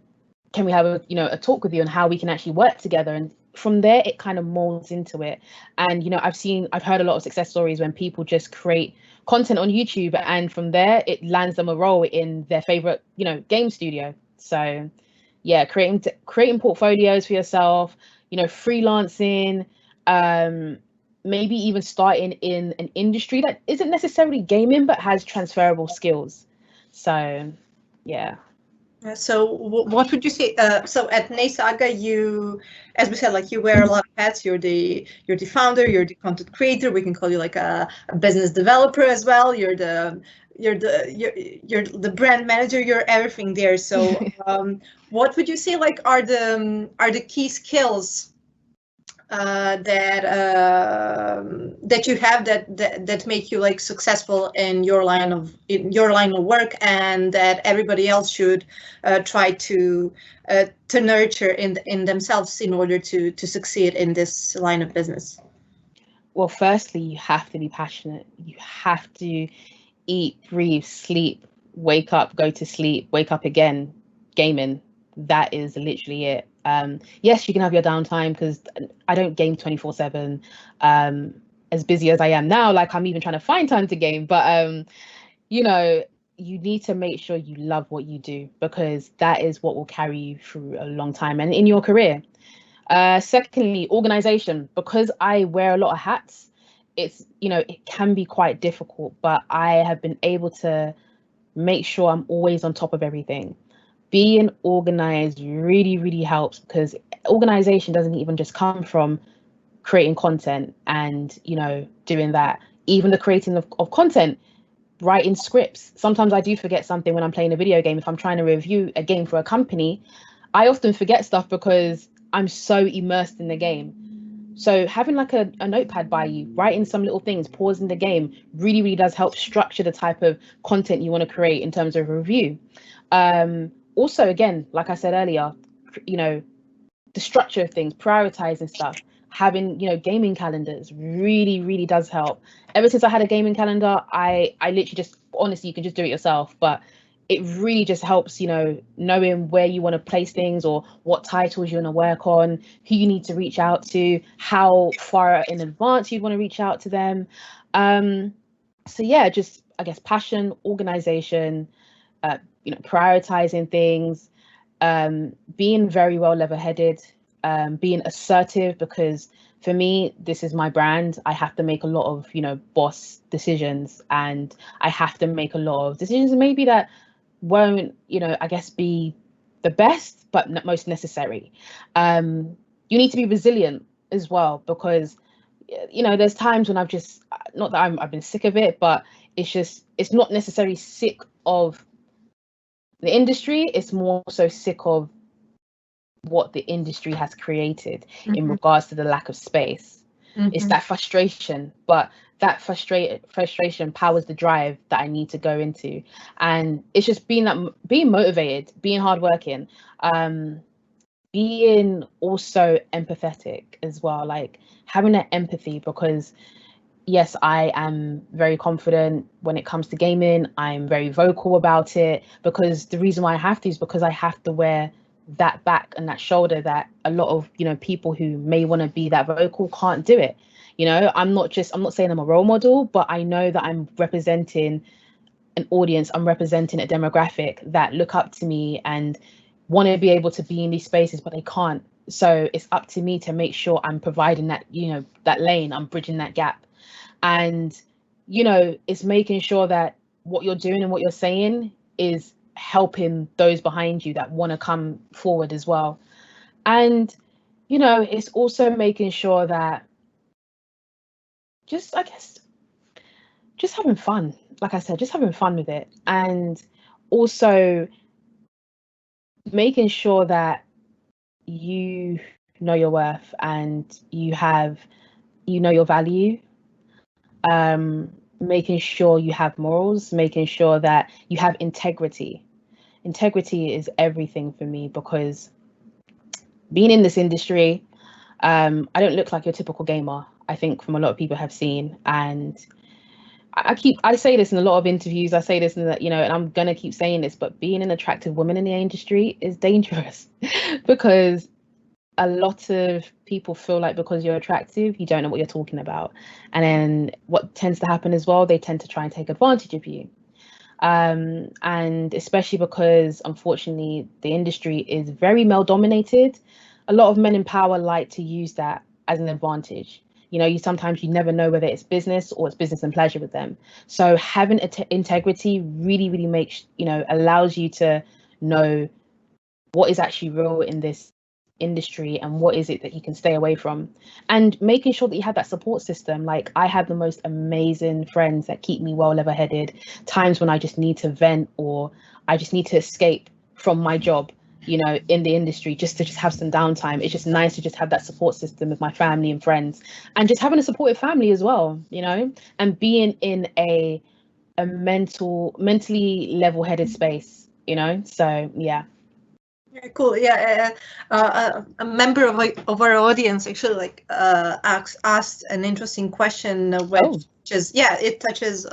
we have a talk with you on how we can actually work together? And from there, it kind of molds into it. And, I've heard a lot of success stories when people just create content on YouTube and from there, it lands them a role in their favorite, game studio. So yeah, creating portfolios for yourself, freelancing, maybe even starting in an industry that isn't necessarily gaming but has transferable skills. So yeah. So what would you say? So at NNESAGA, you, as we said, like you wear a lot of hats. You're the founder. You're the content creator. We can call you like a business developer as well. You're the brand manager. You're everything there. So what would you say like are the key skills that you have that make you like successful in your line of work, and that everybody else should try to nurture in themselves in order to succeed in this line of business? Well, firstly, you have to be passionate. You have to eat, breathe, sleep, wake up, go to sleep, wake up again, gaming. That is literally it. Yes, you can have your downtime because I don't game 24/7. As busy as I am now, like I'm even trying to find time to game. But you need to make sure you love what you do because that is what will carry you through a long time and in your career. Secondly, organization. Because I wear a lot of hats, it's it can be quite difficult, but I have been able to make sure I'm always on top of everything. Being organized really, really helps because organization doesn't even just come from creating content and doing that. Even the creating of content, writing scripts. Sometimes I do forget something when I'm playing a video game. If I'm trying to review a game for a company, I often forget stuff because I'm so immersed in the game. So having like a notepad by you, writing some little things, pausing the game really, really does help structure the type of content you want to create in terms of review. Also, again, like I said earlier, the structure of things, prioritizing stuff, having, gaming calendars really, really does help. Ever since I had a gaming calendar, I literally just, honestly, you can just do it yourself, but it really just helps, knowing where you want to place things or what titles you want to work on, who you need to reach out to, how far in advance you want to reach out to them. So yeah, just, I guess, passion, organization, prioritizing things, being very well level-headed, being assertive, because for me, this is my brand. I have to make a lot of, boss decisions, and I have to make a lot of decisions maybe that won't, I guess, be the best, but not most necessary. You need to be resilient as well, because, there's times when I've just, not that I've been sick of it, but it's not necessarily sick of the industry, it's more so sick of what the industry has created in regards to the lack of space. It's that frustration, but that frustration powers the drive that I need to go into. And it's just being motivated, being hardworking, being also empathetic as well, like having that empathy, because yes, I am very confident when it comes to gaming. I'm very vocal about it, because the reason why I have to is because I have to wear that back and that shoulder that a lot of, people who may want to be that vocal can't do it. I'm not saying I'm a role model, but I know that I'm representing an audience, I'm representing a demographic that look up to me and want to be able to be in these spaces, but they can't. So it's up to me to make sure I'm providing that, that lane, I'm bridging that gap. And, it's making sure that what you're doing and what you're saying is helping those behind you that want to come forward as well. And, it's also making sure that just having fun, like I said, just having fun with it. And also making sure that you know your worth and you know your value. Making sure you have morals, making sure that you have integrity. Integrity is everything for me, because being in this industry, I don't look like your typical gamer, I think, from a lot of people have seen. And I say this in a lot of interviews, I say this in that, and I'm gonna keep saying this, but being an attractive woman in the industry is dangerous because a lot of people feel like because you're attractive, you don't know what you're talking about. And then what tends to happen as well, they tend to try and take advantage of you. And especially because, unfortunately, the industry is very male dominated. A lot of men in power like to use that as an advantage. Sometimes you never know whether it's business or it's business and pleasure with them. So having integrity really, really makes, allows you to know what is actually real in this industry and what is it that you can stay away from, and making sure that you have that support system. Like, I have the most amazing friends that keep me well level-headed times when I just need to vent or I just need to escape from my job, in the industry, just to have some downtime. It's just nice to just have that support system with my family and friends, and just having a supportive family as well, and being in a mentally level-headed space, so yeah. Very cool. Yeah, a member of our audience actually asked an interesting question, which is, it touches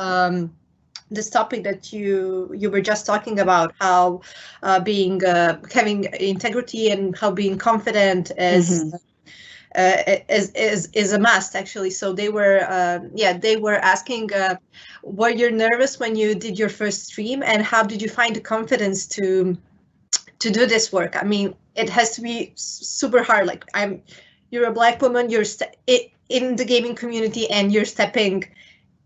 this topic that you were just talking about, how being having integrity and how being confident is a must, actually. So they were asking, were you nervous when you did your first stream, and how did you find the confidence to do this work? I mean, it has to be super hard. Like, you're a Black woman, you're in the gaming community, and you're stepping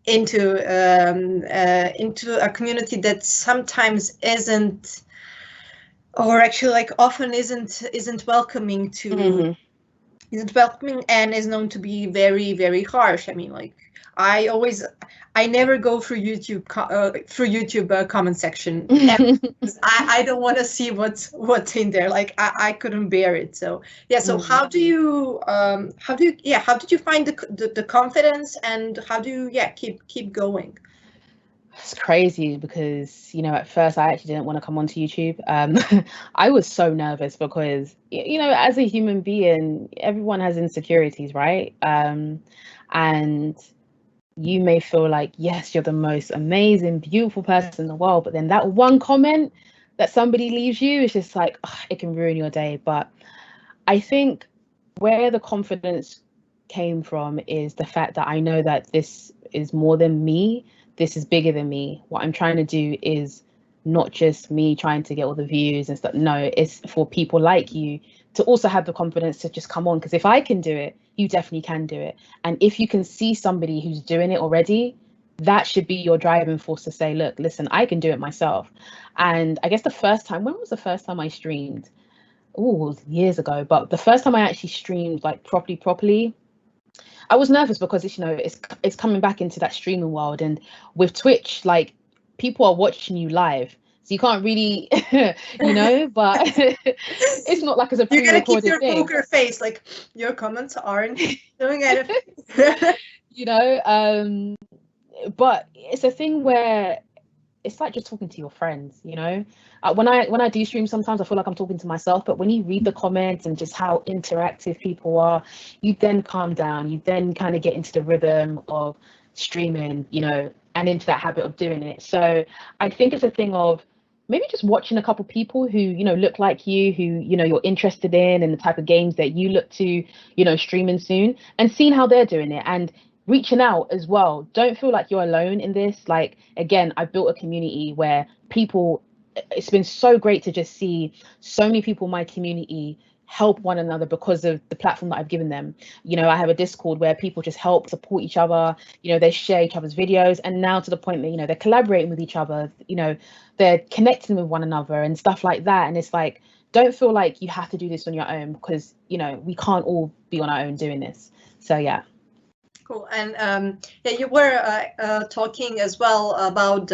into a community that sometimes isn't, or actually like often isn't welcoming to, isn't welcoming, and is known to be very, very harsh. I mean, like, I never go through YouTube comment section. I don't want to see what's in there. Like, I couldn't bear it. So yeah. So how did you find the confidence, and how do you keep going? It's crazy because, at first I actually didn't want to come onto YouTube. I was so nervous because, as a human being, everyone has insecurities, right? And you may feel like, yes, you're the most amazing, beautiful person in the world, but then that one comment that somebody leaves you is just like, it can ruin your day. But I think where the confidence came from is the fact that I know that this is more than me. This is bigger than me. What I'm trying to do is not just me trying to get all the views and stuff. No, it's for people like you to also have the confidence to just come on, because if I can do it, you definitely can do it. And if you can see somebody who's doing it already, that should be your driving force to say, look, listen, I can do it myself. And I guess when was the first time I streamed? Oh, it was years ago. But the first time I actually streamed like properly, I was nervous because it's coming back into that streaming world. And with Twitch, like, people are watching you live. So you can't really, you know, but it's not like it's a You're gonna keep pre-recorded your thing. poker face, like your comments aren't doing it. You know, but it's a thing where it's like just talking to your friends, you know. When I do stream, sometimes I feel like I'm talking to myself, but when you read the comments and just how interactive people are, you then calm down, you then kind of get into the rhythm of streaming, you know, and into that habit of doing it. So I think it's a thing of maybe just watching a couple people who, you know, look like you, who, you know, you're interested in, and the type of games that you look to, you know, streaming soon, and seeing how they're doing it, and reaching out as well. Don't feel like you're alone in this. Like, again, I've built a community where people, it's been so great to just see so many people in my community help one another because of the platform that I've given them. You know, I have a Discord where people just help support each other, you know, they share each other's videos, and now to the point that, you know, they're collaborating with each other, you know, they're connecting with one another and stuff like that. And it's like, don't feel like you have to do this on your own, because, you know, we can't all be on our own doing this. So yeah. Cool. And yeah, you were talking as well about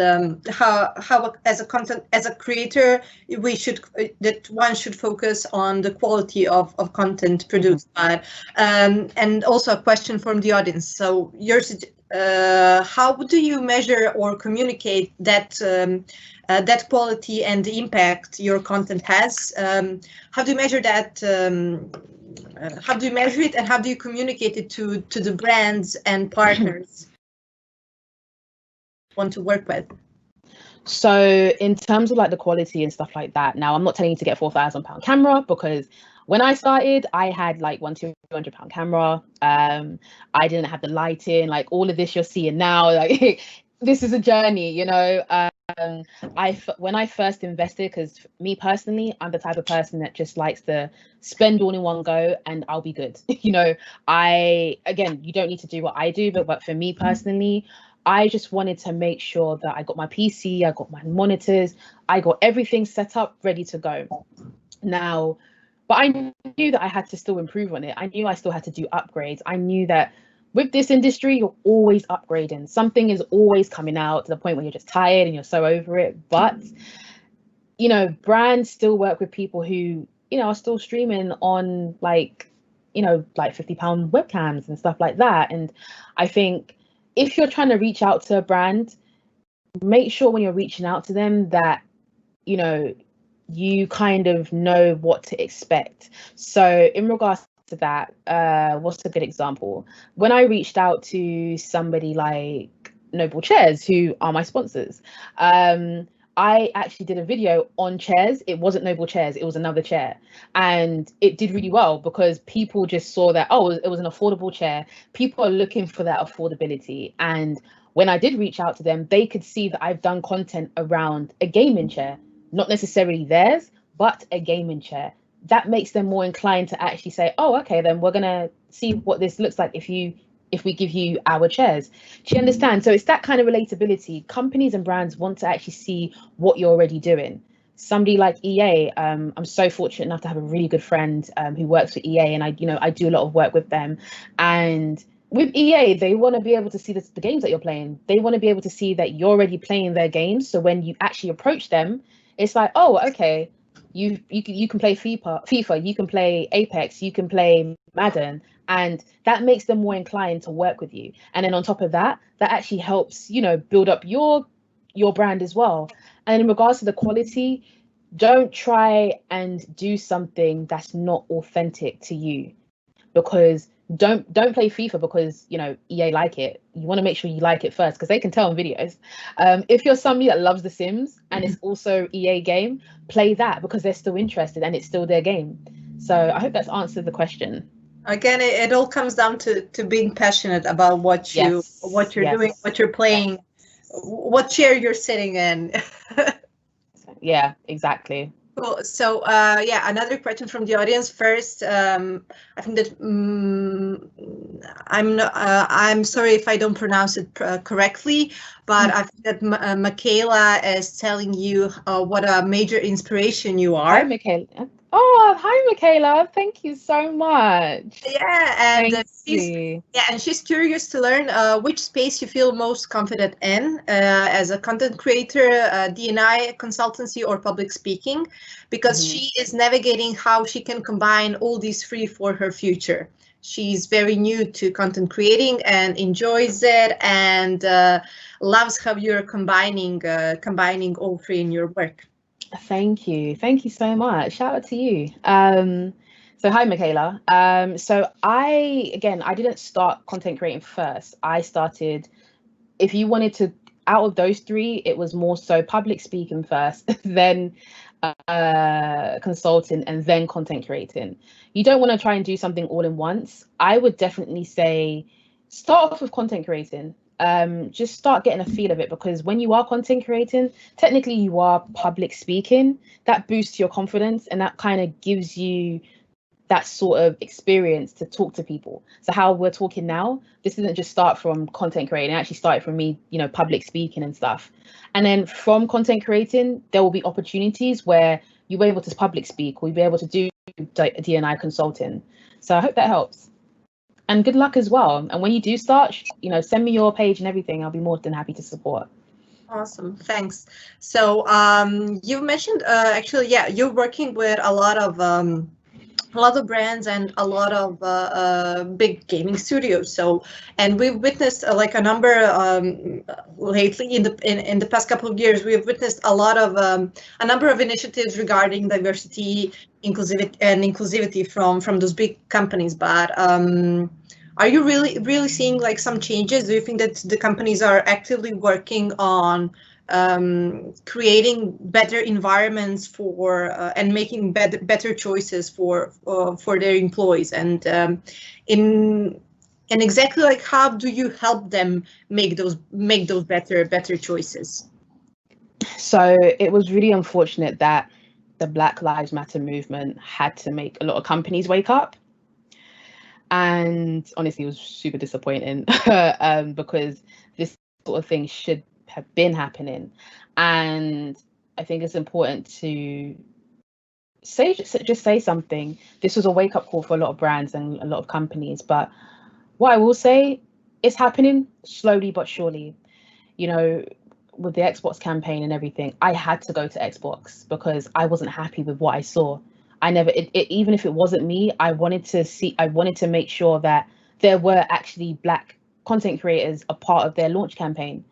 how as a creator that one should focus on the quality of content produced. But and also a question from the audience. So how do you measure or communicate that that quality and the impact your content has? How do you measure that? How do you measure it, and how do you communicate it to the brands and partners you want to work with? So in terms of like the quality and stuff like that, now I'm not telling you to get £4,000 camera, because when I started, I had like £200 camera. I didn't have the lighting, like all of this you're seeing now. Like this is a journey, you know. When I first invested, because me personally, I'm the type of person that just likes to spend all in one go and I'll be good. You know, again, you don't need to do what I do, but for me personally, I just wanted to make sure that I got my PC, I got my monitors, I got everything set up, ready to go. Now, but I knew that I had to still improve on it. I knew I still had to do upgrades. I knew that with this industry, you're always upgrading. Something is always coming out to the point where you're just tired and you're so over it. But, you know, brands still work with people who, you know, are still streaming on like, you know, like £50 webcams and stuff like that. And I think if you're trying to reach out to a brand, make sure when you're reaching out to them that, you know, you kind of know what to expect. So in regards to that, what's a good example? When I reached out to somebody like Noble Chairs, who are my sponsors, I actually did a video on chairs. It wasn't Noble Chairs, it was another chair. And it did really well because people just saw that, oh, it was an affordable chair. People are looking for that affordability. And when I did reach out to them, they could see that I've done content around a gaming chair, not necessarily theirs, but a gaming chair. That makes them more inclined to actually say, oh, okay, then we're going to see what this looks like if we give you our chairs. Do you understand? So it's that kind of relatability. Companies and brands want to actually see what you're already doing. Somebody like EA, I'm so fortunate enough to have a really good friend who works for EA, and I do a lot of work with them. And with EA, they want to be able to see the games that you're playing. They want to be able to see that you're already playing their games. So when you actually approach them, it's like, oh, okay, you can play FIFA, you can play Apex, you can play Madden, and that makes them more inclined to work with you. And then on top of that, that actually helps, you know, build up your brand as well. And in regards to the quality, don't try and do something that's not authentic to you, because don't play FIFA because, you know, EA like it. You want to make sure you like it first, because they can tell in videos. If you're somebody that loves The Sims and it's also EA game, play that because they're still interested and it's still their game. So I hope that's answered the question. Again, it all comes down to being passionate about what you're doing, what you're playing, what chair you're sitting in. Yeah, exactly. Cool. So yeah, another question from the audience first. I think that I'm sorry if I don't pronounce it correctly, but I think that Michaela is telling you what a major inspiration you are. Hi, Michaela. Oh, hi, Michaela. Thank you so much. Yeah, and Thank you. she's curious to learn which space you feel most confident in as a content creator, D&I consultancy, or public speaking, because she is navigating how she can combine all these three for her future. She's very new to content creating and enjoys it, and loves how you're combining all three in your work. Thank you. Thank you so much. Shout out to you. So hi, Michaela. So I didn't start content creating first. I started, if you wanted to, out of those three, it was more so public speaking first, then consulting, and then content creating. You don't want to try and do something all in once. I would definitely say start off with content creating. Just start getting a feel of it, because when you are content creating, technically you are public speaking. That boosts your confidence, and that kind of gives you that sort of experience to talk to people. So how we're talking now, this didn't just start from content creating, it actually started from me, public speaking and stuff. And then from content creating, there will be opportunities where you'll be able to public speak, or you'll be able to do D&I consulting. So I hope that helps. And good luck as well. And when you do start, send me your page and everything. I'll be more than happy to support. Awesome, thanks. So you mentioned actually, yeah, you're working with a lot of brands and a lot of big gaming studios. So, and we've witnessed like a number lately in the past couple of years. We've witnessed a lot of a number of initiatives regarding diversity, inclusivity from those big companies. But are you really seeing like some changes? Do you think that the companies are actively working on creating better environments for and making better choices for their employees, and exactly like how do you help them make those better choices? So it was really unfortunate that the Black Lives Matter movement had to make a lot of companies wake up. And honestly, it was super disappointing because this sort of thing should have been happening. And I think it's important to say something. This was a wake-up call for a lot of brands and a lot of companies. But what I will say, it's happening slowly but surely. With the Xbox campaign and everything, I had to go to Xbox because I wasn't happy with what I saw. Even if it wasn't me, I wanted to make sure that there were actually Black content creators a part of their launch campaign,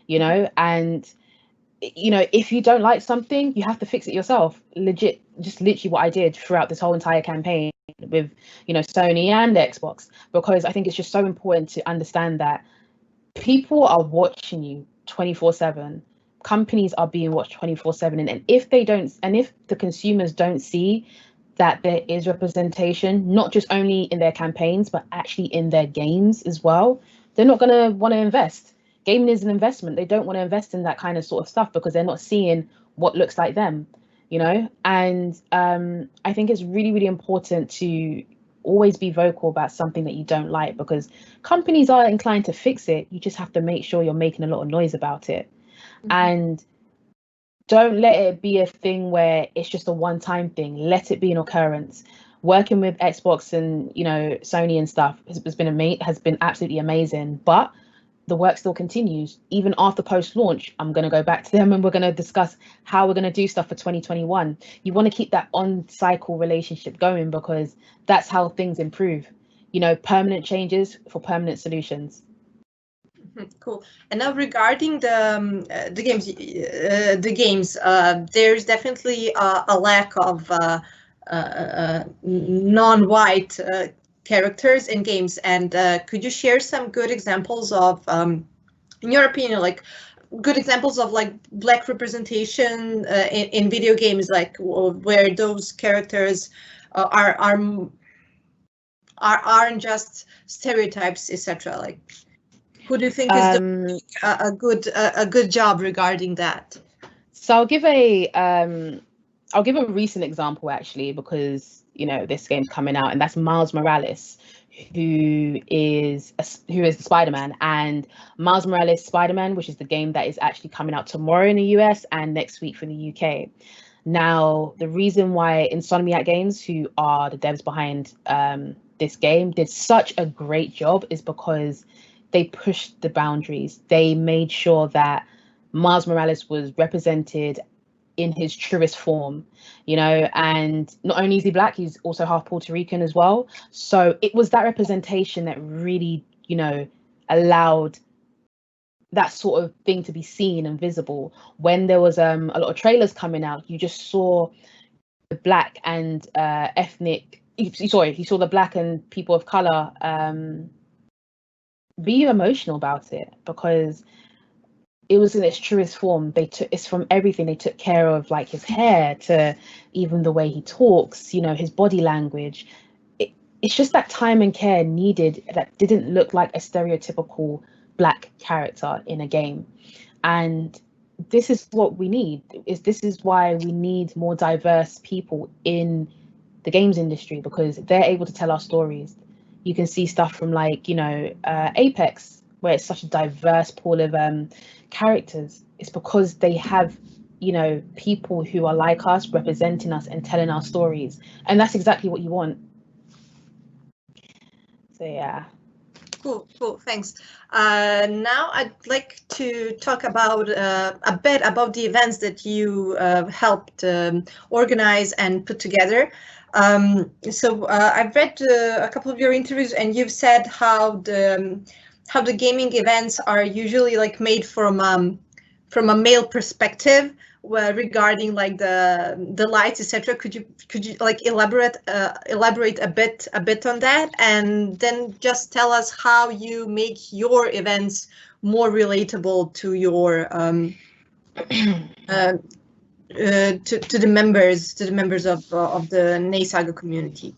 and if you don't like something, you have to fix it yourself. Literally what I did throughout this whole entire campaign with, Sony and Xbox, because I think it's just so important to understand that people are watching you 24/7. Companies are being watched 24/7, and if the consumers don't see that there is representation, not just only in their campaigns but actually in their games as well, they're not going to want to invest. Gaming is an investment. They don't want to invest in that kind of sort of stuff because they're not seeing what looks like them, and I think it's really, really important to always be vocal about something that you don't like, because companies are inclined to fix it. You just have to make sure you're making a lot of noise about it. And don't let it be a thing where it's just a one-time thing. Let it be an occurrence. Working with Xbox and Sony and stuff has been absolutely amazing, but the work still continues. Even after post-launch, I'm going to go back to them and we're going to discuss how we're going to do stuff for 2021. You want to keep that on-cycle relationship going, because that's how things improve. Permanent changes for permanent solutions. Cool. And now regarding the games, there's definitely a lack of non-white characters in games. And could you share some good examples of, in your opinion, like good examples of like Black representation in video games, like where those characters aren't just stereotypes, etc. Like, who do you think is doing a good job regarding that? So I'll give a recent example actually, because this game's coming out, and that's Miles Morales, who is the Spider-Man. And Miles Morales Spider-Man, which is the game that is actually coming out tomorrow in the US and next week for the UK. Now, the reason why Insomniac Games, who are the devs behind this game, did such a great job is because they pushed the boundaries. They made sure that Miles Morales was represented in his truest form, you know, and not only is he black, he's also half Puerto Rican as well. So it was that representation that really, you know, allowed that sort of thing to be seen and visible. When there was a lot of trailers coming out, you just saw the black and you saw the black and people of color be emotional about it, because it was in its truest form. It's from everything. They took care of, like, his hair to even the way he talks, you know, his body language. It's just that time and care needed that didn't look like a stereotypical black character in a game. And this is what we need. This is why we need more diverse people in the games industry, because they're able to tell our stories. You can see stuff from, like, you know, Apex, where it's such a diverse pool of characters. It's because they have, you know, people who are like us representing us and telling our stories, and that's exactly what you want. So yeah. Cool, thanks. Now I'd like to talk about a bit about the events that you helped organize and put together. So I've read a couple of your interviews, and you've said how the gaming events are usually, like, made from a male perspective, regarding, like, the lights, etc. Could you like elaborate a bit on that, and then just tell us how you make your events more relatable to your to the members of the NNESAGA community?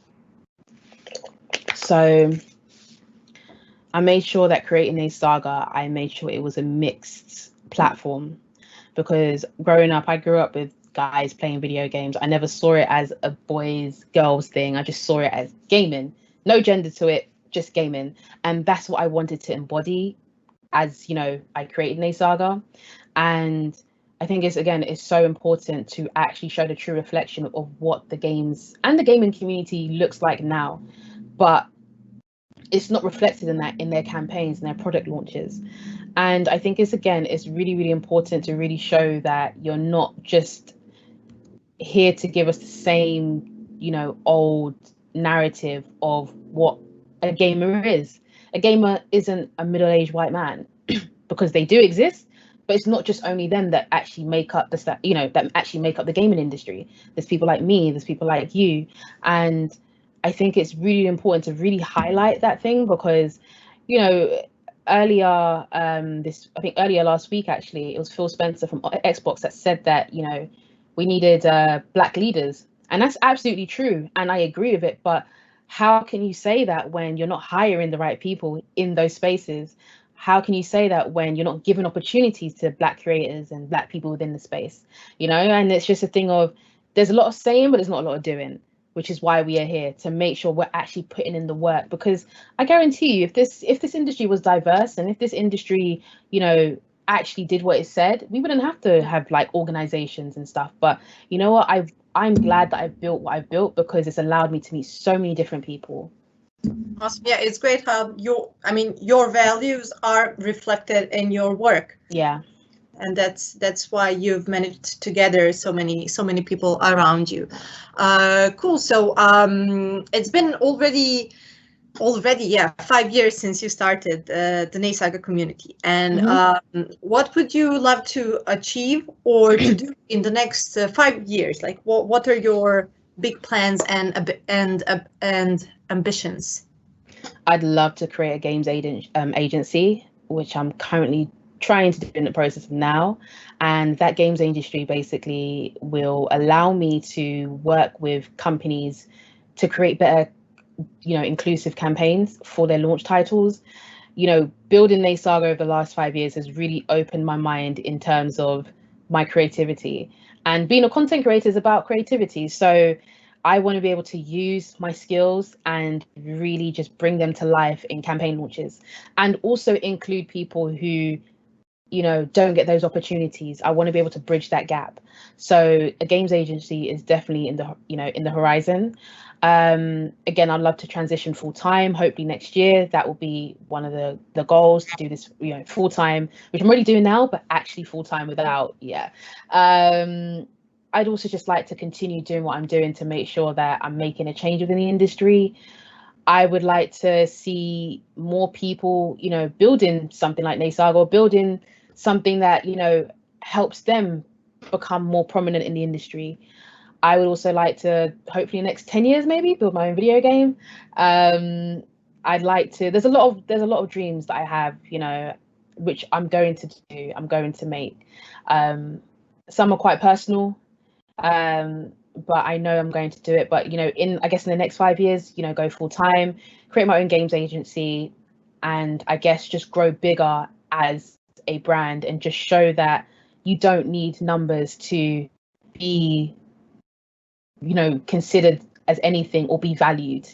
So I made sure that creating NNESAGA, I made sure it was a mixed platform, because growing up, I grew up with guys playing video games. I never saw it as a boys girls thing. I just saw it as gaming, no gender to it, just gaming. And that's what I wanted to embody as, you know, I created NNESAGA. And I think it's so important to actually show the true reflection of what the games and the gaming community looks like now. But it's not reflected in that in their campaigns and their product launches. And I think it's really, really important to really show that you're not just here to give us the same, you know, old narrative of what a gamer is. A gamer isn't a middle-aged white man, because they do exist, but it's not just only them that actually make up the gaming industry. There's people like me, there's people like you. And I think it's really important to really highlight that thing, because, you know, earlier last week, actually, it was Phil Spencer from Xbox that said that, you know, we needed black leaders, and that's absolutely true, and I agree with it. But how can you say that when you're not hiring the right people in those spaces? How can you say that when you're not giving opportunities to black creators and black people within the space? You know, and it's just a thing of, there's a lot of saying, but there's not a lot of doing, which is why we are here, to make sure we're actually putting in the work. Because I guarantee you, if this industry was diverse, and if this industry, you know, actually did what it said, we wouldn't have to have, like, organizations and stuff. But you know what, I'm glad that I've built what I've built, because it's allowed me to meet so many different people. Awesome. Yeah, it's great how your values are reflected in your work. Yeah. And that's why you've managed to gather so many people around you. Cool. So it's been already 5 years since you started the NNESAGA community. And what would you love to achieve or to do in the next 5 years? Like, what are your big plans and ambitions? I'd love to create a games agency, which I'm currently trying to do in the process of now. And that games industry basically will allow me to work with companies to create better, you know, inclusive campaigns for their launch titles. You know, building NNESAGA over the last 5 years has really opened my mind in terms of my creativity. And being a content creator is about creativity. So I want to be able to use my skills and really just bring them to life in campaign launches, and also include people who don't get those opportunities. I want to be able to bridge that gap. So a games agency is definitely in the horizon. Again, I'd love to transition full time. Hopefully next year, that will be one of the goals, to do this, full time, which I'm already doing now, but actually full time without. Yeah. I'd also just like to continue doing what I'm doing to make sure that I'm making a change within the industry. I would like to see more people, building something like NNESAGA, or building something that, helps them become more prominent in the industry. I would also like to, hopefully in the next 10 years, maybe build my own video game. I'd like to, there's a lot of dreams that I have, which I'm going to do, I'm going to make. Some are quite personal, but I know I'm going to do it. But, in the next 5 years, go full time, create my own games agency, and I guess just grow bigger as a brand, and just show that you don't need numbers to be, considered as anything or be valued,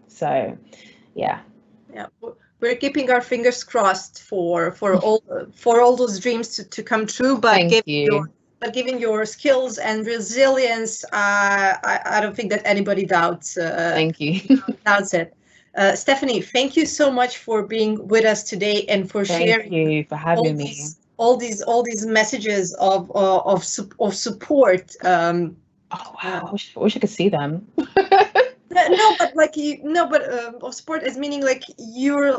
so yeah. Yeah, we're keeping our fingers crossed for all those dreams to come true, but given your skills and resilience, I don't think that anybody doubts. Thank you. Doubts it. Stephanie, thank you so much for being with us today and for sharing. Thank you for having me. All these messages of support. Oh wow! I wish I could see them. No, but of support is meaning like you're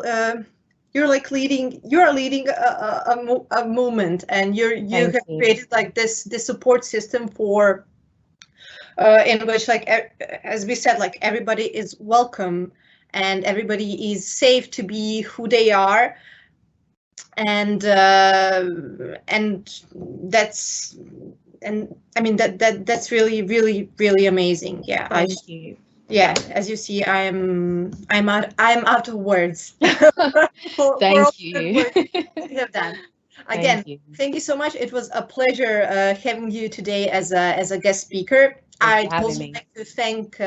leading a movement, and you have created like this support system for in which, like, as we said, like, everybody is welcome and everybody is safe to be who they are, and that's really amazing. Yeah. Thank you. Yeah, as you see, I'm out of words. Thank you. You have done. Again, thank you so much. It was a pleasure having you today as a guest speaker. I'd also like to thank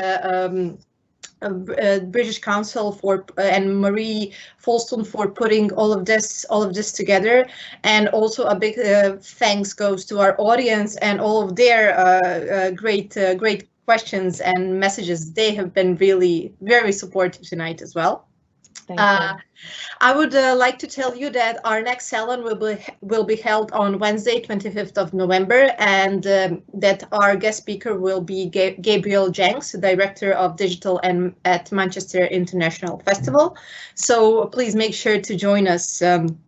British Council and Marie Folston for putting all of this together, and also a big thanks goes to our audience and all of their great questions and messages. They have been really very supportive tonight as well. Thank you. I would like to tell you that our next Salon will be held on Wednesday, 25th of November, and that our guest speaker will be Gabriel Jenks, Director of Digital at Manchester International Festival. So please make sure to join us in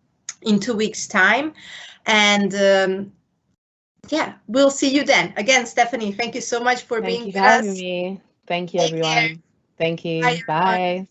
2 weeks' time, and yeah, we'll see you then. Again, Stephanie, thank you so much for being with us. Thank you for having me. Thank you, everyone. Thank you. Bye.